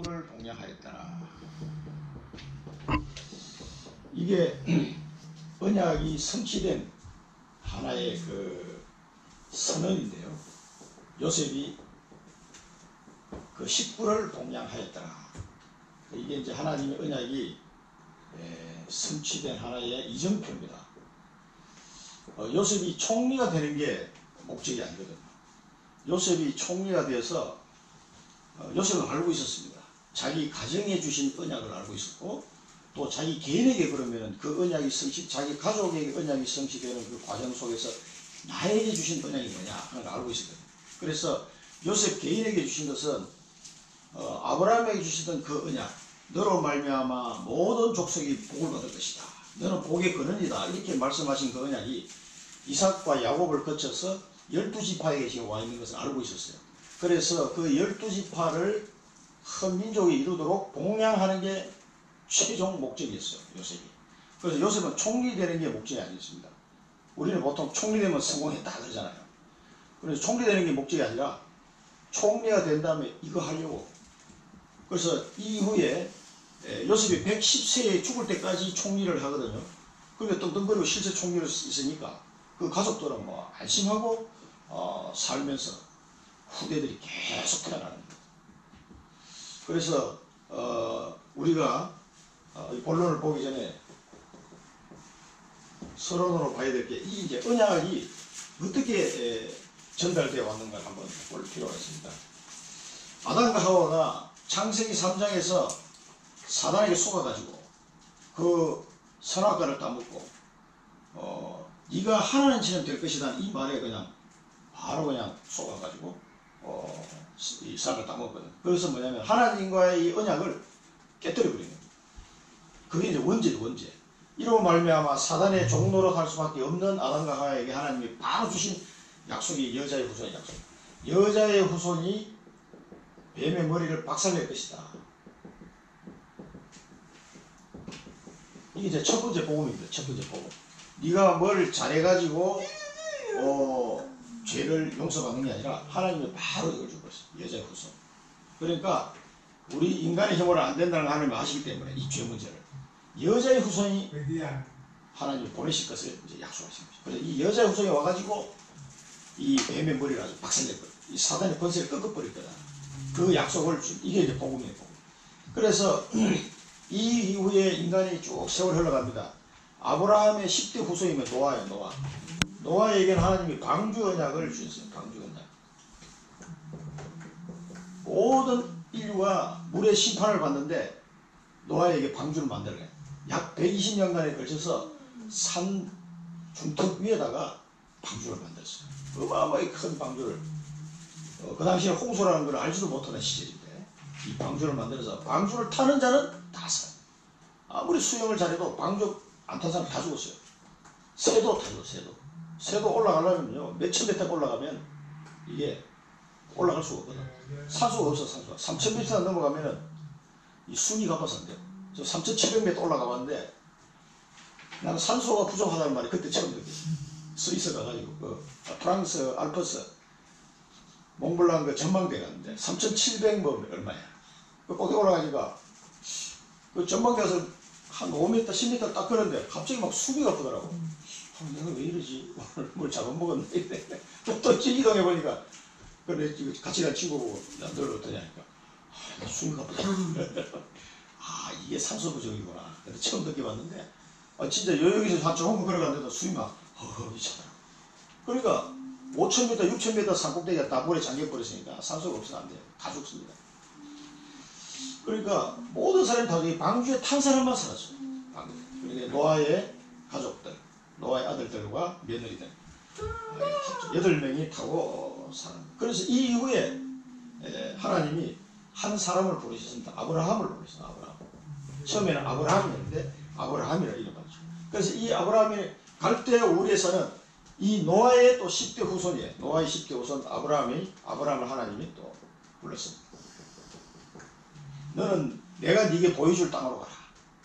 를 공략하였더라. 이게 언약이 성취된 하나의 그 선언인데요. 요셉이 그 19를 공략하였더라. 이게 이제 하나님의 언약이 성취된 하나의 이정표입니다. 요셉이 총리가 되는 게 목적이 아니거든요. 요셉이 총리가 되어서 요셉은 알고 있었습니다. 자기 가정에 주신 언약을 알고 있었고, 또 자기 개인에게 그러면 그 언약이 자기 가족에게 언약이 성취되는 그 과정 속에서 나에게 주신 언약이 뭐냐 하는 걸 알고 있었거든요. 그래서 요셉 개인에게 주신 것은 아브라함에게 주시던 그 언약, 너로 말미암아 모든 족속이 복을 받을 것이다, 너는 복의 근원이다, 이렇게 말씀하신 그 언약이 이삭과 야곱을 거쳐서 12지파에게 지금 와 있는 것을 알고 있었어요. 그래서 그 12지파를 한 민족이 이루도록 봉양하는 게 최종 목적이었어요, 요셉이. 그래서 요셉은 총리 되는 게 목적이 아니었습니다. 우리는 보통 총리 되면 성공했다 그러잖아요. 그래서 총리 되는 게 목적이 아니라 총리가 된 다음에 이거 하려고. 그래서 이후에 요셉이 110세에 죽을 때까지 총리를 하거든요. 그런데 떵떵거리고 실제 총리를 있으니까 그 가족들은 뭐 안심하고 살면서 후대들이 계속 태어나는 거예요. 그래서 우리가 본론을 보기 전에 서론으로 봐야 될 게 이 이제 언약이 어떻게 전달되어 왔는가 한번 볼 필요가 있습니다. 아담과 하와가 창세기 3장에서 사단에게 속아가지고 그 선악과를 따먹고 네가 하나님처럼 될 것이다 이 말에 그냥 바로 그냥 속아가지고 이 싹을 따먹거든. 그래서 뭐냐면 하나님과의 이 언약을 깨뜨려버리는 거예요. 그게 이제 원죄죠, 원죄. 이로 말미암아 사단의 종노릇할 수밖에 없는 아담과 하와에게 하나님이 바로 주신 약속이 여자의 후손의 약속. 여자의 후손이 뱀의 머리를 박살낼 것이다. 이게 이제 첫 번째 복음입니다. 첫 번째 복음. 네가 뭘 잘해가지고 죄를 용서받는 게 아니라 하나님이 바로 이걸 줄 것이다. 여자의 후손. 그러니까 우리 인간의 힘으로 안 된다는 걸 하나님이 아시기 때문에 이 죄 문제를 여자의 후손이 하나님이 보내실 것을 이제 약속하신 거죠. 그래서 이 여자의 후손이 와가지고 이 뱀의 머리를 아주 박살낼 거예요. 이 사단의 권세를 꺾어버릴 거다. 그 약속을 이게 이제 복음이에요, 복음. 그래서 이 이후에 인간이 쭉 세월 흘러갑니다. 아브라함의 10대 후손이면 노아예요, 노아. 노아에게는 하나님이 방주 언약을 주셨어요, 방주 언약. 모든 인류가 물의 심판을 받는데 노아에게 방주를 만들어요. 약 120년간에 걸쳐서 산 중턱 위에다가 방주를 만들었어요. 어마어마하게 큰 방주를. 그 당시에 홍수라는 걸 알지도 못하는 시절인데 이 방주를 만들어서 방주를 타는 자는 다 살아요. 아무리 수영을 잘해도 방주 안 탄 사람 다 죽었어요. 새도 타죠, 새도. 새도 올라가려면요, 몇천 메터 올라가면 이게 올라갈 수가 없거든. 산소가 없어, 산소가. 3000m 넘어가면은 이 숨이 가빠서 안 돼요. 저 3700m 올라가 봤는데 나는 산소가 부족하다는 말이 그때 처음 느꼈어요. 스위스 가가지고 그 프랑스 알프스 몽블랑 그 전망대 갔는데 3700 뭐 얼마야. 그 꼭대기 올라가니까 그 전망대 가서 한 5m 10m 딱 그런데 갑자기 막 숨이 가쁘더라고. 내가 왜 이러지? 뭘 잘못 먹었네. 또 이동해 보니까 그래 같이 간 친구 보고 나 널 어떠냐니까 나 숨이 가쁘다. 아 이게 산소 부족이구나. 근데 처음 느껴봤는데 진짜 여기서 한 조금 걸어갔는데도 숨이 막 허허 차더라고. 그러니까 5000m 6000m 산꼭대기가 다 물에 잠겨버렸으니까 산소가 없어서 안 돼요. 다 죽습니다. 그러니까 모든 사람이 다 이 방주에 탄 사람만 살았어요. 그러니까 노아의 가족들, 노아의 아들들과 며느리들 8명이 타고 사는. 그래서 이 이후에 하나님이 한 사람을 부르셨습니다. 아브라함을 부르셨어요. 아브라함. 처음에는 아브라함이었는데 아브라함이라 이름 받죠. 그래서 이 아브라함이 갈대 우리에서는 이 노아의 또 10대 후손이에요. 노아의 10대 후손 아브라함을 하나님이 또 불렀습니다. 너는 내가 네게 보여줄 땅으로 가라.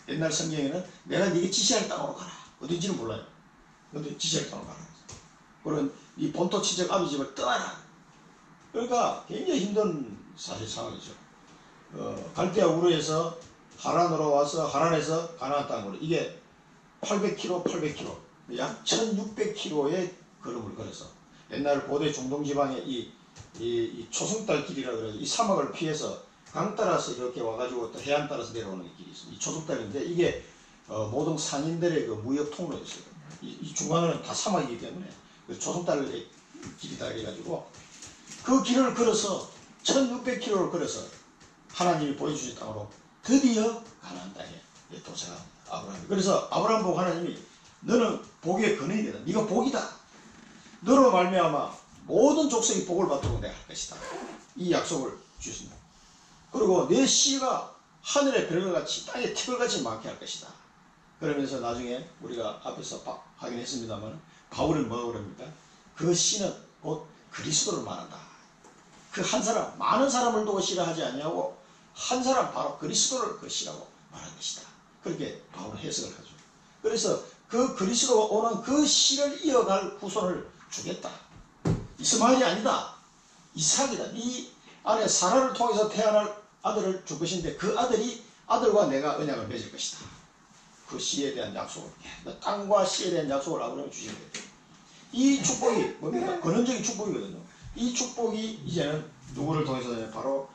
옛날 성경에는 내가 네게 지시할 땅으로 가라. 어딘지는 몰라요. 근데 지시할 땅으로 가라. 그런 이 본토 친척 아비 집을 떠나라. 그러니까 굉장히 힘든 사실 상황이죠. 갈대아 우르에서 하란으로 와서 하란에서 가나안 땅으로 이게 800km, 800km, 약 1600km의 걸음을 걸어서 옛날 고대 중동 지방의 이 초승달 길이라 그래서 이 사막을 피해서 강 따라서 이렇게 와가지고 또 해안 따라서 내려오는 길이 있어요. 이 초승달인데 이게 모든 상인들의 그 무역 통로였어요. 이 중간은 다 사막이기 때문에 그 초승달의 길이다 해가지고 그 길을 걸어서 1600km를 걸어서 하나님이 보여주신 땅으로 드디어 가나안 땅에 도착한 아브라함이. 그래서 아브라함 보고 하나님이 너는 복의 근원이 되다. 네가 복이다. 너로 말미암아 모든 족속이 복을 받도록 내가 할 것이다. 이 약속을 주신다. 그리고 내 씨가 하늘의 별과 같이 땅의 티끌같이 많게 할 것이다. 그러면서 나중에 우리가 앞에서 확인했습니다만 바울은 뭐라고 그럽니까? 그 씨는 곧 그리스도를 말한다. 그 한 사람, 많은 사람을 두고 씨라 하지 아니하고 한 사람 바로 그리스도를 그 씨라고 말한 것이다. 그렇게 바울은 해석을 하죠. 그래서 그 그리스도가 오는 그 씨를 이어갈 후손을 주겠다. 이스마엘이 아니다. 이삭이다. 이 안에 사라를 통해서 태어날 아들을 줄 것인데 그 아들과 내가 언약을 맺을 것이다. 그 씨에 대한 약속을, 땅과 씨에 대한 약속을 아브라함이 주신 거예요. 이 축복이 뭡니까? 근원적인 축복이거든요. 이 축복이 이제는 누구를 통해서 바로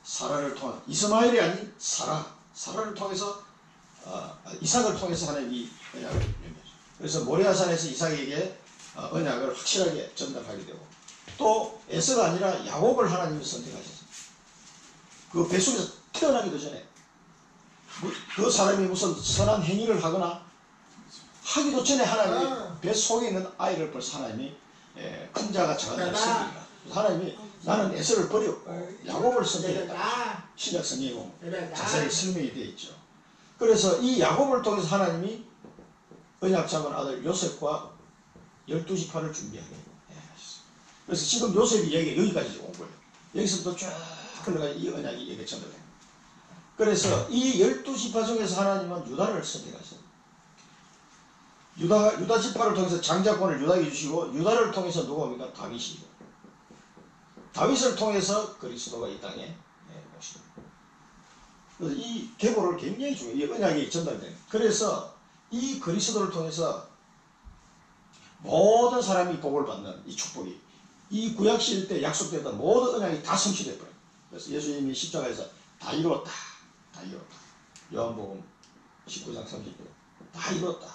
사라를 통한, 이스마엘이 아닌 사라를 통해서 이삭을 통해서 하나님이 언약을 맺죠. 그래서 모리아산에서 이삭에게 언약을 확실하게 전달하게 되고, 또 에서가 아니라 야곱을 하나님이 선택하셨습니다. 그 뱃속에서 태어나기도 전에 그 사람이 무슨 선한 행위를 하거나 하기도 전에 하나님이 뱃속에 있는 아이를 벌써 하나님이 큰 자가 작은 자를 섬기라. 하나님이 나는 에서를 버렸고 야곱을 선택했다. 신약 성경에 보면 자세히 설명이 되어 있죠. 그래서 이 야곱을 통해서 하나님이 언약 잡은 아들 요셉과 12지파를 준비하게 하셨습니다. 그래서 지금 요셉이 여기까지 온 거예요. 여기서부터 쭉 흘러가 이 언약이 여기에 전달됩니다. 그래서 이 12지파 중에서 하나님은 유다를 선택하셨습니다. 유다 지파를 통해서 장자권을 유다에게 주시고, 유다를 통해서 누가 옵니까? 다윗이고, 다윗을 통해서 그리스도가 이 땅에 오시고. 그래서 이 계보를 굉장히 중요해요. 이 언약이 전달돼요. 그래서 이 그리스도를 통해서 모든 사람이 복을 받는 이 축복이, 이 구약시대 때 약속됐던 모든 언약이 다 성취돼 버려요. 그래서 예수님이 십자가에서 다 이루었다. 다 이루었다. 요한복음 19장 30절. 다 이루었다.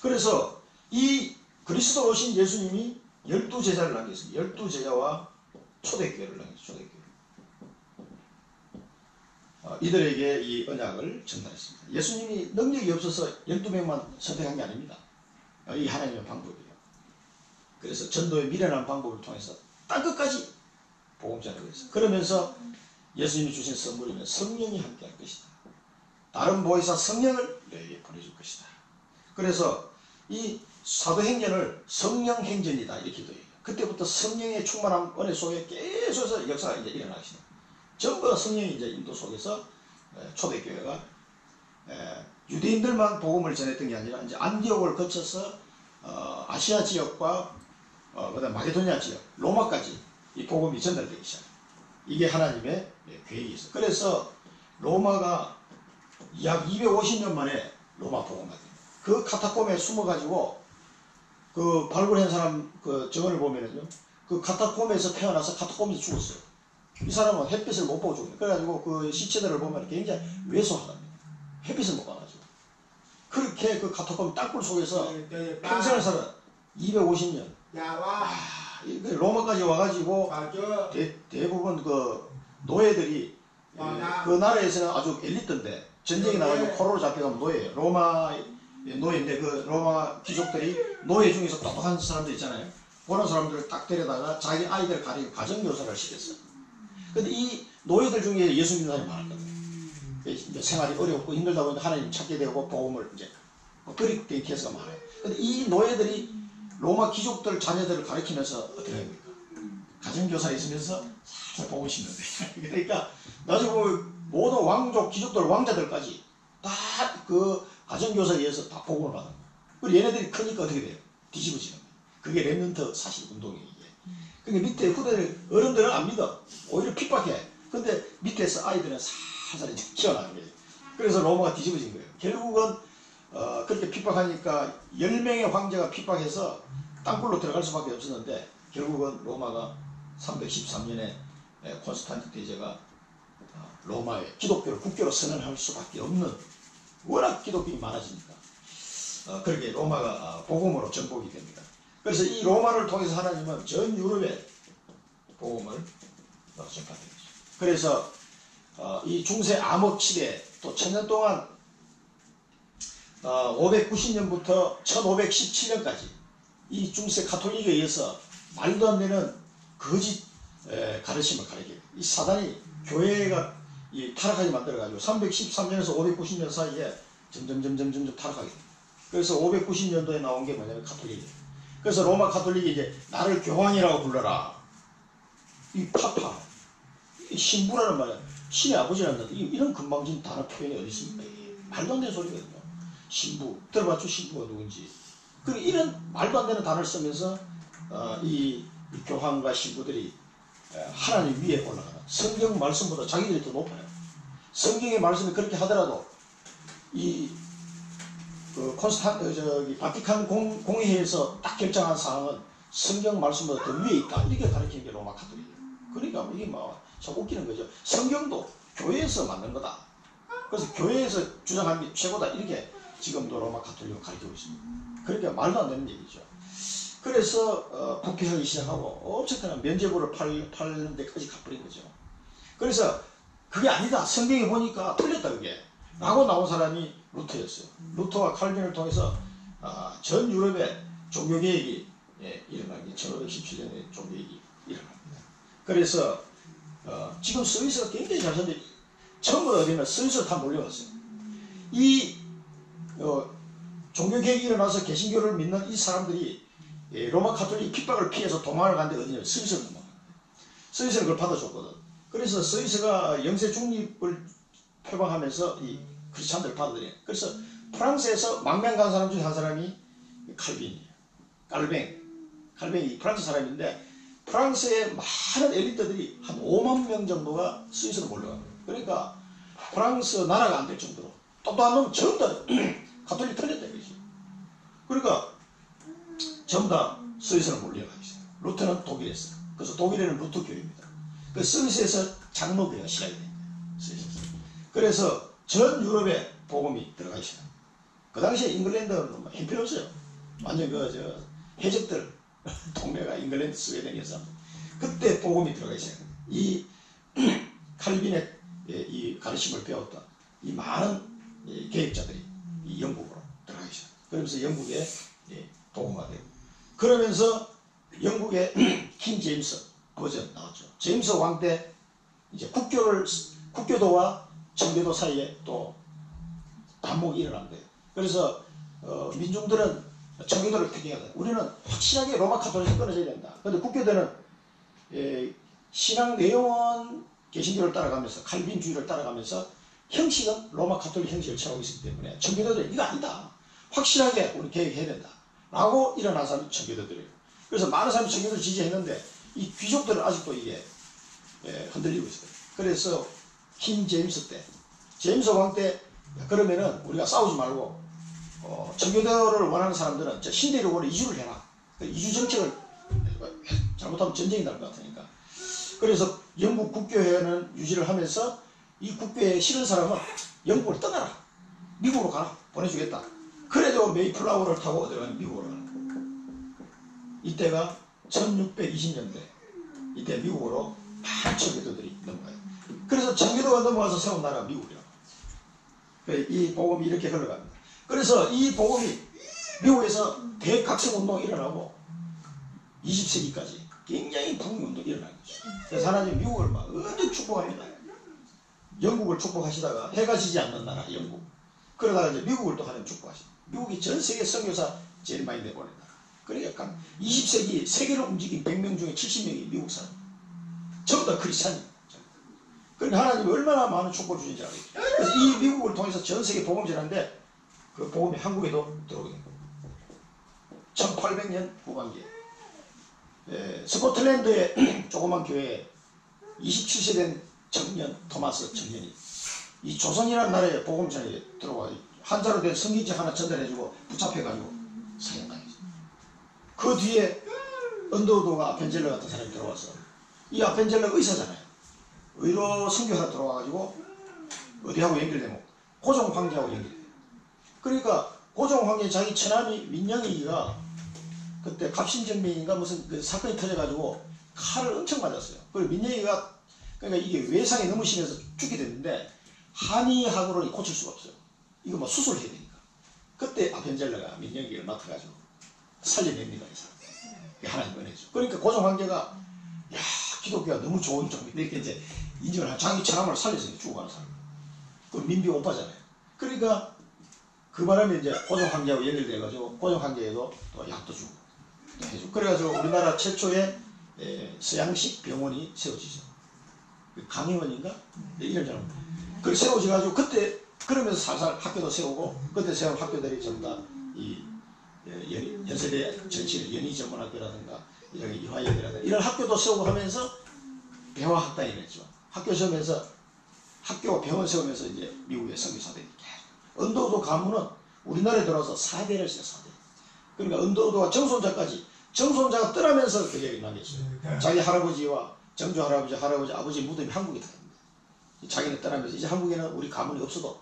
그래서 이 그리스도 오신 예수님이 12제자를 남겼습니다. 12제자와 초대교회를 남겼습니다. 초대교회. 이들에게 이 언약을 전달했습니다. 예수님이 능력이 없어서 12명만 선택한 게 아닙니다. 이 하나님의 방법이에요. 그래서 전도의 미련한 방법을 통해서 땅끝까지 복음 전하겠어요. 그러면서 예수님이 주신 선물이면 성령이 함께 할 것이다. 다른 보혜사 성령을 너에게 보내줄 것이다. 그래서 이 사도행전을 성령행전이다 이렇게 돼요. 그때부터 성령의 충만한 은혜 속에 계속해서 역사가 이제 일어나겠습니다. 전부 다 성령의 이제 인도 속에서 초대교회가 유대인들만 복음을 전했던 게 아니라 이제 안디옥을 거쳐서 아시아 지역과 그다음 마게도니아 지역, 로마까지 이 복음이 전달되기 시작합니다. 이게 하나님의 계획이 있어요. 그래서 로마가 약 250년 만에 로마 복음화 됩니다. 그 카타콤에 숨어가지고 그 발굴한 사람 그 증언을 보면은요, 그 카타콤에서 태어나서 카타콤에서 죽었어요. 이 사람은 햇빛을 못 보고 죽었어요. 그래가지고 그 시체들을 보면 굉장히 왜소하답니다. 햇빛을 못 봐가지고. 그렇게 그 카타콤 땅굴 속에서 평생을 살아 250년. 로마까지 와가지고 대부분 그 노예들이 그 나라에서는 아주 엘리트인데 전쟁이 나가지고 포로로 잡혀가면 노예예요. 로마 노예인데 그 로마 귀족들이 노예 중에서 똑똑한 사람들 있잖아요. 그런 사람들을 딱 데려다가 자기 아이들 가리고 가정교사를 시켰어요. 근데 이 노예들 중에 예수 믿는 사람이 많았거든요. 생활이 어렵고 힘들다 보니까 하나님 찾게 되고 복음을 이제 그렇게 된 케이스가 많아요. 근데 이 노예들이 로마 귀족들 자녀들을 가르치면서 어떻게 합니까? 가정교사에 있으면서 살살 복음을 심는데 그러니까 나중에 보면 모든 왕족 귀족들 왕자들까지 다 그 가정교사에 의해서 다 복음을 받은 거예요. 그리고 얘네들이 크니까 어떻게 돼요? 뒤집어지는 거예요. 그게 렘넌트 사실 운동이에요. 그러니까 밑에 후대들 어른들은 안 믿어. 오히려 핍박해. 근데 밑에서 아이들은 살살 이제 키워나가는 거예요. 그래서 로마가 뒤집어진 거예요. 결국은 그렇게 핍박하니까 10명의 황제가 핍박해서 땅굴로 들어갈 수밖에 없었는데 결국은 로마가 313년에 콘스탄틴 대제가 로마의 기독교를 국교로 선언할 수밖에 없는, 워낙 기독교인이 많아지니까 그렇게 로마가 복음으로 정복이 됩니다. 그래서 이 로마를 통해서 하나님은 전 유럽에 복음을 전파되는 거죠. 그래서 이 중세 암흑 시대 또 1000년 동안 590년부터 1517년까지 이 중세 가톨릭에 의해서 말도 안 되는 거짓 가르침을 가르쳐요. 이 사단이 교회가 타락하게 만들어가지고 313년에서 590년 사이에 점점 타락하게 됩니다. 그래서 590년도에 나온 게 뭐냐면 가톨릭이에요. 그래서 로마 가톨릭이 이제 나를 교황이라고 불러라. 이 파파, 이 신부라는 말이야. 신의 아버지라는 이런 건방진 단어 표현이 어디 있습니까? 말도 안 되는 소리거든요. 신부, 들어봤죠? 신부가 누군지. 그리고 이런 말도 안 되는 단어를 쓰면서 이 교황과 신부들이 하나님 위에 올라가는, 성경 말씀보다 자기들이 더 높아요. 성경의 말씀이 그렇게 하더라도 이 바티칸 공회에서 딱 결정한 사항은 성경 말씀보다 더 위에 있다. 이렇게 가르치는 게 로마 가톨릭이에요. 그러니까 이게 참 웃기는 거죠. 성경도 교회에서 만든 거다. 그래서 교회에서 주장하는 게 최고다. 이렇게 지금도 로마 가톨릭을 가르치고 있습니다. 그러니까 말도 안 되는 얘기죠. 그래서 국회하기 시작하고 엄청난 면죄부를 팔는 데까지 가버린 거죠. 그래서 그게 아니다. 성경에 보니까 틀렸다 그게. 라고 나온 사람이 루터였어요. 루터와 칼빈을 통해서 전 유럽에 종교개혁이 일어난 게 1517년에 종교개혁이 일어납니다. 그래서 지금 스위스가 굉장히 잘 사는데 전부 어디는 스위스로 다 몰려갔어요. 이 종교개혁이 일어나서 개신교를 믿는 이 사람들이 로마 가톨릭 핍박을 피해서 도망을 간데 어디냐? 스위스로 도망을. 스위스는 그걸 받아줬거든. 그래서 스위스가 영세 중립을 표방하면서 이 크리스찬들 받아들여요. 그래서 프랑스에서 망명 간 사람 중에 한 사람이 칼빈이에요. 칼뱅이 프랑스 사람인데 프랑스의 많은 엘리트들이 한 5만 명 정도가 스위스로 몰려가요. 그러니까 프랑스 나라가 안 될 정도로 또한 놈은 전부 다 가톨릭 틀렸다 이거지. 그러니까 전부 다 스위스로 몰려가기 시작해요. 루터는 독일에서. 그래서 독일에는 루터 교회입니다. 그 스위스에서 장로교회가 시작이 됩니다. 스위스에서. 그래서 전 유럽에 복음이 들어가기 시작합니다. 그 당시에 잉글랜드는 뭐 힘 필요 없어요. 완전 해적들 동네가 잉글랜드, 스웨덴이었어. 그때 복음이 들어가기 시작합니다. 이 칼빈의 이 가르침을 배웠던 이 많은 개혁자들이 이 영국으로 들어가기 시작합니다. 그러면서 영국에 복음화되고, 그러면서 영국의 킹 제임스 버전 나왔죠. 제임스 왕 때 이제 국교도와 청교도 사이에 또 반목이 일어난 거예요. 그래서 민중들은 청교도를 택해야 돼. 우리는 확실하게 로마 가톨릭에서 끊어져야 된다. 그런데 국교도는 신앙 내용은 개신교를 따라가면서 칼빈주의를 따라가면서 형식은 로마 가톨릭 형식을 취하고 있기 때문에 청교도들이 이거 아니다. 확실하게 우리 개혁해야 된다. 라고 일어난 사람이 청교도들이에요. 그래서 많은 사람이 청교도를 지지했는데 이 귀족들은 아직도 이게 흔들리고 있어요. 그래서 킹 제임스 때, 제임스 왕 때 그러면은 우리가 싸우지 말고 청교도를 원하는 사람들은 신대륙으로 이주를 해라. 이주 정책을 잘못하면 전쟁이 날 것 같으니까. 그래서 영국 국교회는 유지를 하면서 이 국교회에 싫은 사람은 영국을 떠나라. 미국으로 가라. 보내주겠다. 그래도 메이플라워를 타고 어디로 가면 미국으로 가는 거예요. 이때가 1620년대. 이때 미국으로 반청교도들이 넘어가요. 그래서 청교도가 넘어가서 세운 나라가 미국이라고. 이 복음이 이렇게 흘러갑니다. 그래서 이 복음이 미국에서 대각성운동이 일어나고 20세기까지 굉장히 북운동이 일어난 거죠. 그래서 하나님 미국을 막 언제 축복합니다. 영국을 축복하시다가 해가 지지 않는 나라 영국. 그러다가 이제 미국을 또 하나님 축복하십니다. 미국이 전 세계 선교사 제일 많이 내보낸 나라. 그러니까 20세기 세계를 움직인 100명 중에 70명이 미국 사람. 전부 다 크리스찬입니다. 그러니까 하나님이 얼마나 많은 축복을 주신지 알아요. 그래서 이 미국을 통해서 전 세계 복음 전하는데 그 복음이 한국에도 들어오게 된 겁니다. 1800년 후반기에 스코틀랜드의 조그만 교회에 27세 된 청년 토마스 청년이 이 조선이라는 나라에 복음전에 들어와 한자로 된 성경책 하나 전달해주고 붙잡혀가지고 사형당했어. 그 뒤에 언더우드가 아펜젤러 같은 사람이 들어와서 이 아펜젤러가 의사잖아요. 의로 선교하러 들어와가지고 어디하고 연결되면 고종 황제하고 연결돼요. 그러니까 고종 황제 자기 처남이 민영이가 그때 갑신정변인가 무슨 그 사건이 터져가지고 칼을 엄청 맞았어요. 그리고 민영이가 그러니까 이게 외상이 너무 심해서 죽게 됐는데 한의학으로는 고칠 수가 없어요. 이거 뭐 수술을 해야 되니까. 그때 아펜젤러가 민영이를 맡아가지고 살려냅니다. 이 사람. 하나님 은혜죠. 그러니까 고종 황제가 야 기독교가 너무 좋은 종인데 이렇게 이제 인정을 하고 자기 처남을 살려서 죽어가는 사람. 그 민비 오빠잖아요. 그러니까 그 바람에 이제 고종 황제하고 연결돼가지고 고종 황제에도 또 약도 주고 또 해주고 그래가지고 우리나라 최초의 서양식 병원이 세워지죠. 강의원인가? 이름 잘 모르겠어요. 그걸 세워져가지고 그때 그러면서 살살 학교도 세우고 그때 세운 학교들이 전부 다 이 연세대 전체 연희전문학교라든가 이런 이화여대라든가 이런 학교도 세우고 하면서 배화학당이 됐죠. 학교 세우면서 학교 병원 세우면서 이제 미국의 선교사들이 언더우드 가문은 우리나라에 들어와서 4대를 써요. 4대. 그러니까 언더우드와 정손자까지 정손자가 떠나면서 그 얘기를 남겼어요. 자기 할아버지와 정조 할아버지, 할아버지, 아버지 무덤이 한국에 다 있습니다. 자기는 떠나면서 이제 한국에는 우리 가문이 없어도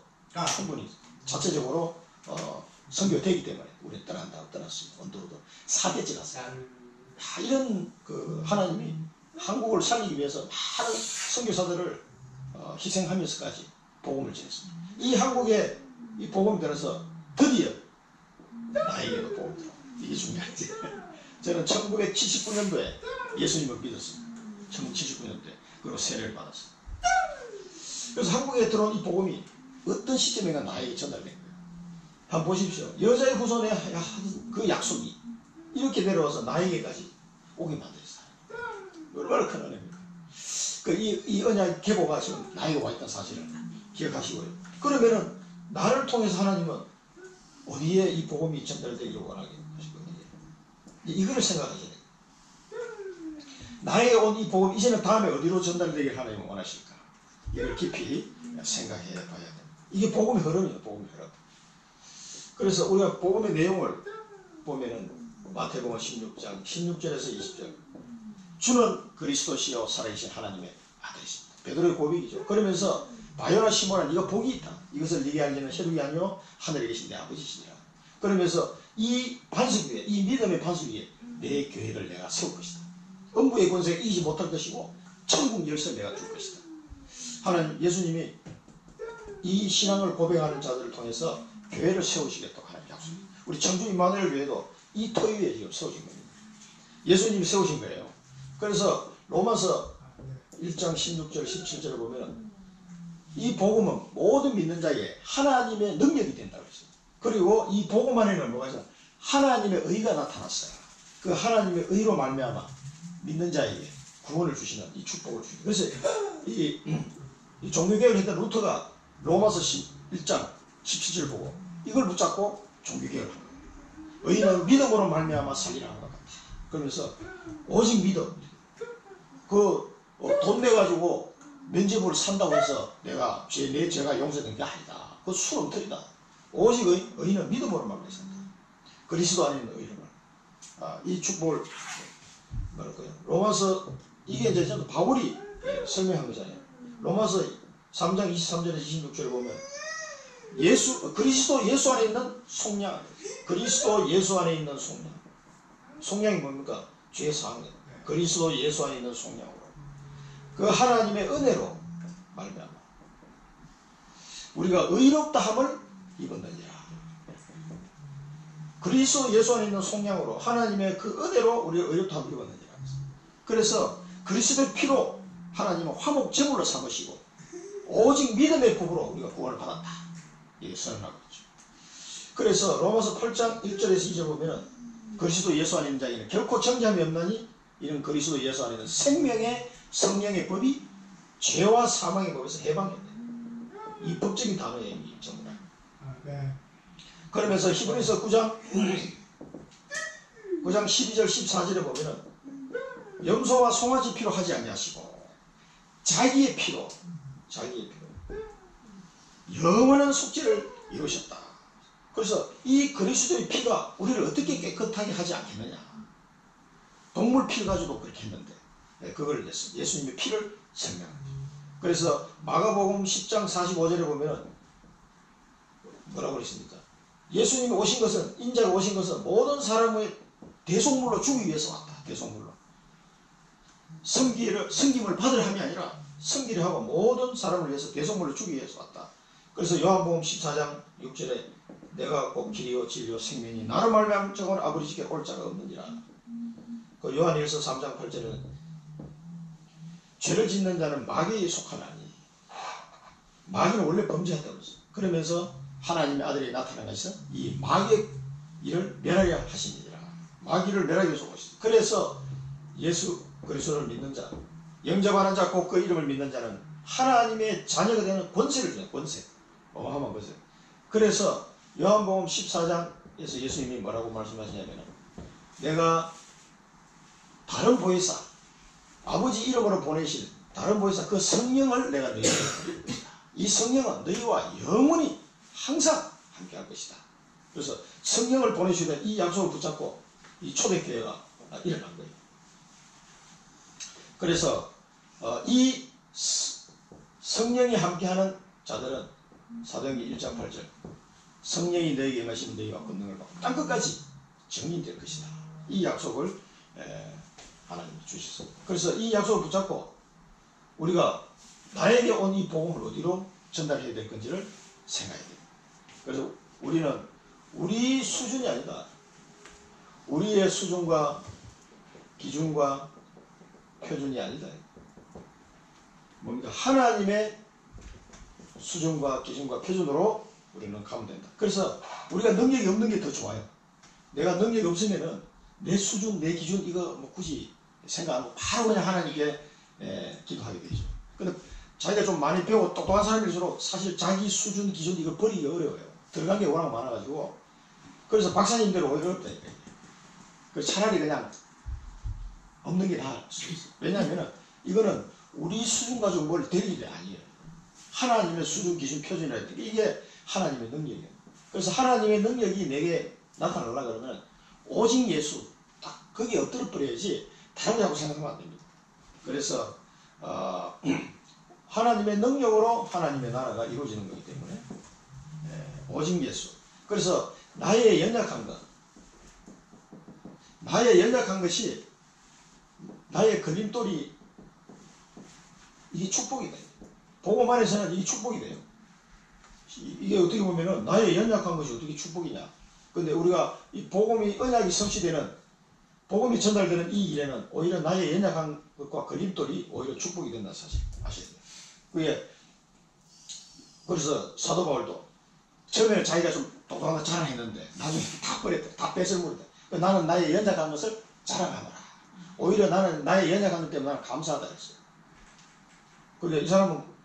충분히 자체적으로 선교되기 때문에 우리는 떠난다고 떠났습니다. 언더우드 4대째 갔어요. 이런 그 하나님이 한국을 살리기 위해서 많은 선교사들을 희생하면서까지 복음을 전했습니다. 이 한국에 이 복음이 들어서 드디어 나에게도 복음이 들어. 이게 중요하지. 저는 1979년도에 예수님을 믿었습니다. 1979년도에 그리고 세례를 받았습니다. 그래서 한국에 들어온 이 복음이 어떤 시점인가 나에게 전달된 거예요. 한번 보십시오. 여자의 후손에 그 약속이 이렇게 내려와서 나에게까지 오게 만들었어요. 얼마나 큰 은혜입니까? 이 언약 계보가 지금 나에게 와 있다는 사실을 기억하시고요. 그러면은 나를 통해서 하나님은 어디에 이 복음이 전달되기를 원하게 하실 거예요. 이거를 생각하셔야 돼요. 나에게 온 이 복음 이제는 다음에 어디로 전달되기를 하나님은 원하실까? 이걸 깊이 생각해 봐야 돼요. 이게 복음의 흐름이에요. 복음의 흐름. 그래서 우리가 복음의 내용을 보면은 마태복음 16장 16절에서 20절 주는 그리스도시요 살아계신 하나님의 아들이십니다. 베드로의 고백이죠. 그러면서 바요나 시몬아 네가 복이 있다. 이것을 네게 알리는 혈육이 아니요 하늘에 계신 내 아버지시니라. 그러면서 이 반석 위에 이 믿음의 반석 위에 내 교회를 내가 세울 것이다. 음부의 권세가 이기지 못할 것이고 천국 열쇠를 내가 줄 것이다. 하나님 예수님이 이 신앙을 고백하는 자들을 통해서 교회를 세우시겠다고 하는 약속입니다. 우리 청주 임마누엘 교회도 이 토 위에 지금 세우신 겁니다. 예수님이 세우신 거예요. 그래서 로마서 1장 16절 17절을 보면 이 복음은 모든 믿는 자에게 하나님의 능력이 된다고 했어요. 그리고 이 복음 안에는 뭐가 있어요? 하나님의 의가 나타났어요. 그 하나님의 의로 말미암아 믿는 자에게 구원을 주시는 이 축복을 주시는. 그래서 이 종교개혁을 했던 루터가 로마서 1장 17절을 보고 이걸 붙잡고 종교개혁을 한 거예요. 의인은 믿음으로 말미암아 살리라 하는 것 같다. 그러면서 오직 믿음. 돈 내가지고 면죄부를 산다고 해서 내 죄가 용서된 게 아니다. 그거 수렁틀이다. 오직 의인은 믿음으로 말미암아 산다. 그리스도 안에 있는 의인은 이 축복을 말할거예요. 로마서 이게 이제 전부 바울이 설명한 거잖아요. 로마서 3장 23절에서 26절을 보면 그리스도 예수 안에 있는 속량, 그리스도 예수 안에 있는 속량. 속량이 뭡니까? 죄 사함. 그리스도 예수 안에 있는 속량으로 그 하나님의 은혜로 말미암아 우리가 의롭다함을 입었느니라. 그리스도 예수 안에 있는 속량으로 하나님의 그 은혜로 우리가 의롭다함을 입었느니라. 그래서 그리스도의 피로 하나님은 화목 제물로 삼으시고 오직 믿음의 법으로 우리가 구원을 받았다. 이게 선언하고 있죠. 그래서 로마서 8장 1절에서 2절 보면은 그리스도 예수 안에 있는 자에게는 결코 정죄함이 없나니 이는 그리스도 예수 안에 있는 생명의 성령의 법이 죄와 사망의 법에서 해방했다. 이 법적인 단어의 의미 전부 다. 그러면서 히브리서 9장 12절 14절에 보면은 염소와 송아지 피로 하지 아니하시고 자기의 피로 영원한 속죄를 이루셨다. 그래서 이 그리스도의 피가 우리를 어떻게 깨끗하게 하지 않겠느냐. 동물 피를 가지고 그렇게 했는데 그걸 예수님의 피를 설명합니다. 그래서 마가복음 10장 45절에 보면 뭐라고 그랬습니까? 예수님이 오신 것은, 인자가 오신 것은 모든 사람의 대속물로 주기 위해서 왔다. 대속물로. 섬김을 받으려 함이 아니라 섬기려 하고 모든 사람을 위해서 대속물로 주기 위해서 왔다. 그래서 요한복음 14장 6절에 내가 곧 길이요 진리요 생명이 나로 말미암아 정말 아버지께 올 자가 없느니라. 그 요한일서 3장 8절에는 죄를 짓는 자는 마귀에 속하나니 마귀는 원래 범죄했다고 그랬어요. 그러면서 하나님의 아들이 나타난 것은 이 마귀의 일을 멸하려 하시니라. 마귀를 멸하기 위해서 오셨어요. 그래서 예수 그리스도를 믿는 자, 영접하는 자, 곧 그 이름을 믿는 자는 하나님의 자녀가 되는 권세를 줘요. 권세. 어마어마한 권세. 그래서 요한복음 14장에서 예수님이 뭐라고 말씀하시냐면 내가 다른 보혜사, 아버지 이름으로 보내실 다른 보혜사 그 성령을 내가 너희에게 보내겠다. 이 성령은 너희와 영원히 항상 함께 할 것이다. 그래서 성령을 보내주는 이 약속을 붙잡고 이 초대교회가 일어난 거예요. 그래서 이 성령이 함께하는 자들은 사도행전 1장 8절 성령이 너희에게 임하시면 너희가 권능을 받고 땅끝까지 증인될 것이다. 이 약속을 하나님이 주셨습니다. 그래서 이 약속을 붙잡고 우리가 나에게 온 이 복음을 어디로 전달해야 될 건지를 생각해야 됩니다. 그래서 우리는 우리 수준이 아니다. 우리의 수준과 기준과 표준이 아니다. 뭡니까? 하나님의 수준과 기준과 표준으로 우리는 가면 된다. 그래서 우리가 능력이 없는 게 더 좋아요. 내가 능력이 없으면은 내 수준, 내 기준 이거 뭐 굳이 생각 안 하고 바로 그냥 하나님께 기도하게 되죠. 근데 자기가 좀 많이 배우고 똑똑한 사람일수록 사실 자기 수준, 기준 이거 버리기 어려워요. 들어간 게 워낙 많아가지고. 그래서 박사님들은 오히려 어렵다니까요. 그래서 차라리 그냥 없는 게 나을 수 있어요. 왜냐하면 이거는 우리 수준 가지고 뭘 될 일이 아니에요. 하나님의 수준, 기준, 표준이라 이게 하나님의 능력이에요. 그래서 하나님의 능력이 내게 나타나려고 그러면 오직 예수 딱 거기에 엎드려 버려야지 다른 거라고 생각하면 안 됩니다. 그래서 하나님의 능력으로 하나님의 나라가 이루어지는 거기 때문에 오직 예수. 그래서 나의 연약한 것이 나의 걸림돌이 이게 축복이다. 복음 안에서는 이게 축복이 돼요. 이게 어떻게 보면은 나의 연약한 것이 어떻게 축복이냐. 근데 우리가 이 복음이 언약이 성취되는 복음이 전달되는 이 일에는 오히려 나의 연약한 것과 걸림돌이 오히려 축복이 된다는 사실 아셔야 돼요. 그게 그래서 사도 바울도 처음에는 자기가 좀 똑똑한 거 자랑했는데 나중에 다 버렸대. 다 뺏어버렸대. 나는 나의 연약한 것을 자랑하노라. 오히려 나는 나의 연약한 것 때문에 나는 감사하다 했어요. 그러니까 이 사람은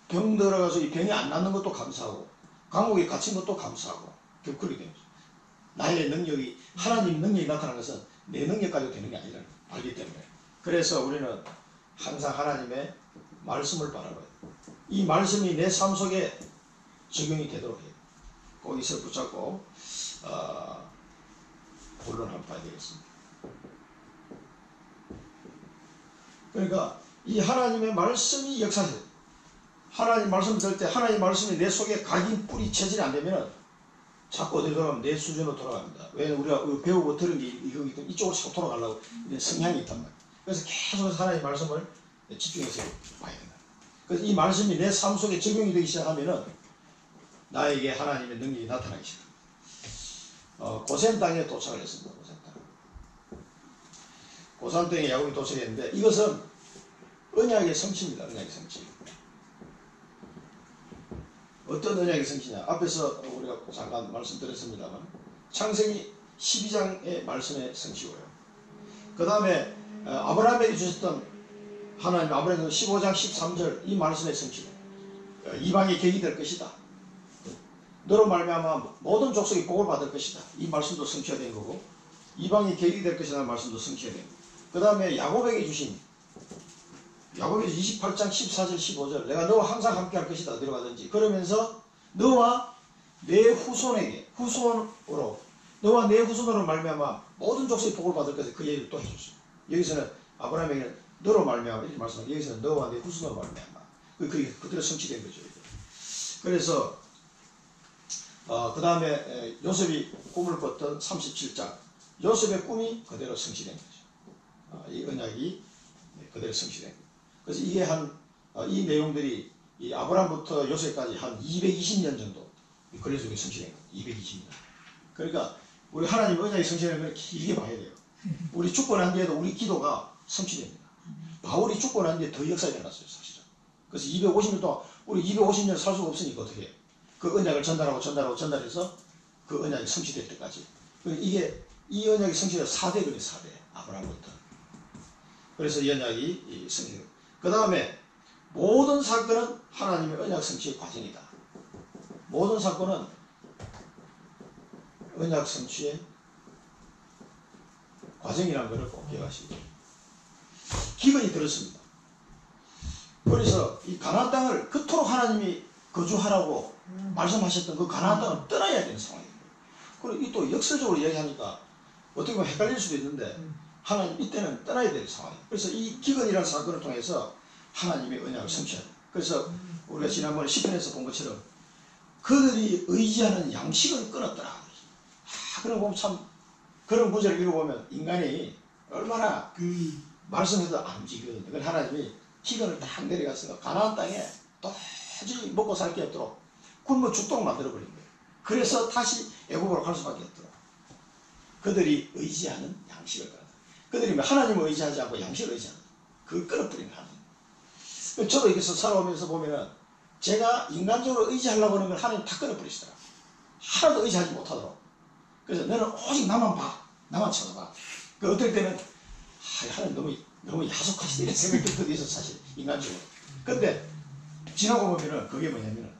병 들어가서 이 병이 안 낫는 것도 감사하고 감옥에 갇힌 것도 감사하고 그렇게 되는 거죠. 나의 능력이 하나님 능력이 나타나는 것은 내 능력 가지고 되는 게 아니라 알기 때문에. 그래서 우리는 항상 하나님의 말씀을 바라봐요. 이 말씀이 내 삶 속에 적용이 되도록 해요. 거기서 붙잡고 본론을 봐야 되겠습니다. 그러니까 이 하나님의 말씀이 역사해요. 하나님 말씀 들을 때 하나님 말씀이 내 속에 각인 뿌리 체질이 안 되면은 자꾸 어디로 돌아가면 내 수준으로 돌아갑니다. 왜냐면 우리가 배우고 들은 게 이쪽으로 자꾸 돌아가려고 성향이 있단 말이에요. 그래서 계속 하나님의 말씀을 집중해서 봐야 된다. 그래서 이 말씀이 내 삶 속에 적용이 되기 시작하면은 나에게 하나님의 능력이 나타나기 시작합니다. 고센 땅에 도착을 했습니다. 고센 땅. 고센 땅에 야곱이 도착했는데 이것은 언약의 성취입니다. 언약의 성취. 어떤 언약의 성취냐. 앞에서 우리가 잠깐 말씀드렸습니다만 창세기 12장의 말씀의 성취고요. 그 다음에 아브라함에게 주셨던 하나님 아브라함 15장 13절 이 말씀의 성취고 이방이 객이 될 것이다. 너로 말미암아 모든 족속이 복을 받을 것이다. 이 말씀도 성취가 된 거고 이방이 객이 될 것이라는 말씀도 성취가 된 거고 그 다음에 야곱에게 주신 야곱에서 28장 14절 15절 내가 너와 항상 함께 할 것이다 어디로 가든지 그러면서 너와 내 후손에게 후손으로 너와 내 후손으로 말미암아 모든 족속의 복을 받을 것을 그 얘기를 또 해줬어요. 여기서는 아브라함에게는 너로 말미암아 이렇게 말씀하고 여기서는 너와 내 후손으로 말미암아 그게 그대로 성취된 거죠. 그래서 그 다음에 요셉이 꿈을 꿨던 37장 요셉의 꿈이 그대로 성취된 거죠. 이 언약이 그대로 성취된 거죠. 그래서 이게 이 내용들이 이 아브라함부터 요셉까지 한 220년 정도 그래서 이게 성취된 거예요. 220년. 그러니까 우리 하나님 언약이 성취되는 걸 길게 봐야 돼요. 우리 죽고 난 뒤에도 우리 기도가 성취됩니다. 바울이 죽고 난 뒤에 더 역사가 일어났어요, 사실은. 그래서 250년 동안 우리 250년 살 수가 없으니까 어떻게 해요? 그 언약을 전달해서 그 언약이 성취될 때까지. 이 언약이 성취된 4대거든요, 4대. 아브라함부터. 그래서 이 언약이 성취돼요. 그 다음에 모든 사건은 하나님의 언약 성취의 과정이다. 모든 사건은 언약 성취의 과정이라는 것을 꼭 기억하시고 기근이 들었습니다. 그래서 이 가나안 땅을 그토록 하나님이 거주하라고 말씀하셨던 그 가나안 땅을 떠나야 되는 상황입니다. 그리고 이 또 역설적으로 이야기하니까 어떻게 보면 헷갈릴 수도 있는데 하나님 이때는 떠나야 될 상황이에요. 그래서 이 기근이라는 사건을 통해서 하나님의 언약을 성취해야 돼요. 그래서 우리가 지난번에 시편에서 본 것처럼 그들이 의지하는 양식을 끊었더라. 그런 거 보면 참 그런 구절을 읽어보면 인간이 얼마나 말씀해도 안 움직이거든요. 그건 하나님이 기근을 딱 내려가서 가나안 땅에 도저히 먹고 살 게 없도록 굶어 죽도록 만들어버린 거예요. 그래서 다시 애국으로 갈 수밖에 없더라고요. 그들이 의지하는 양식을 끊었다. 그들이 하나님을 의지하지 않고 양식을 의지하는 그걸 끊어버린 하나님. 저도 여기서 살아오면서 보면은 제가 인간적으로 의지하려고 하는 걸 하나님 다 끊어버리시더라고요. 하나도 의지하지 못하도록. 그래서 너는 오직 나만 봐. 나만 쳐다봐. 어떨 때는 하나님 너무 야속하시다 이런 생각이 들 때도 있어 사실 인간적으로. 근데 지나고 보면은 그게 뭐냐면은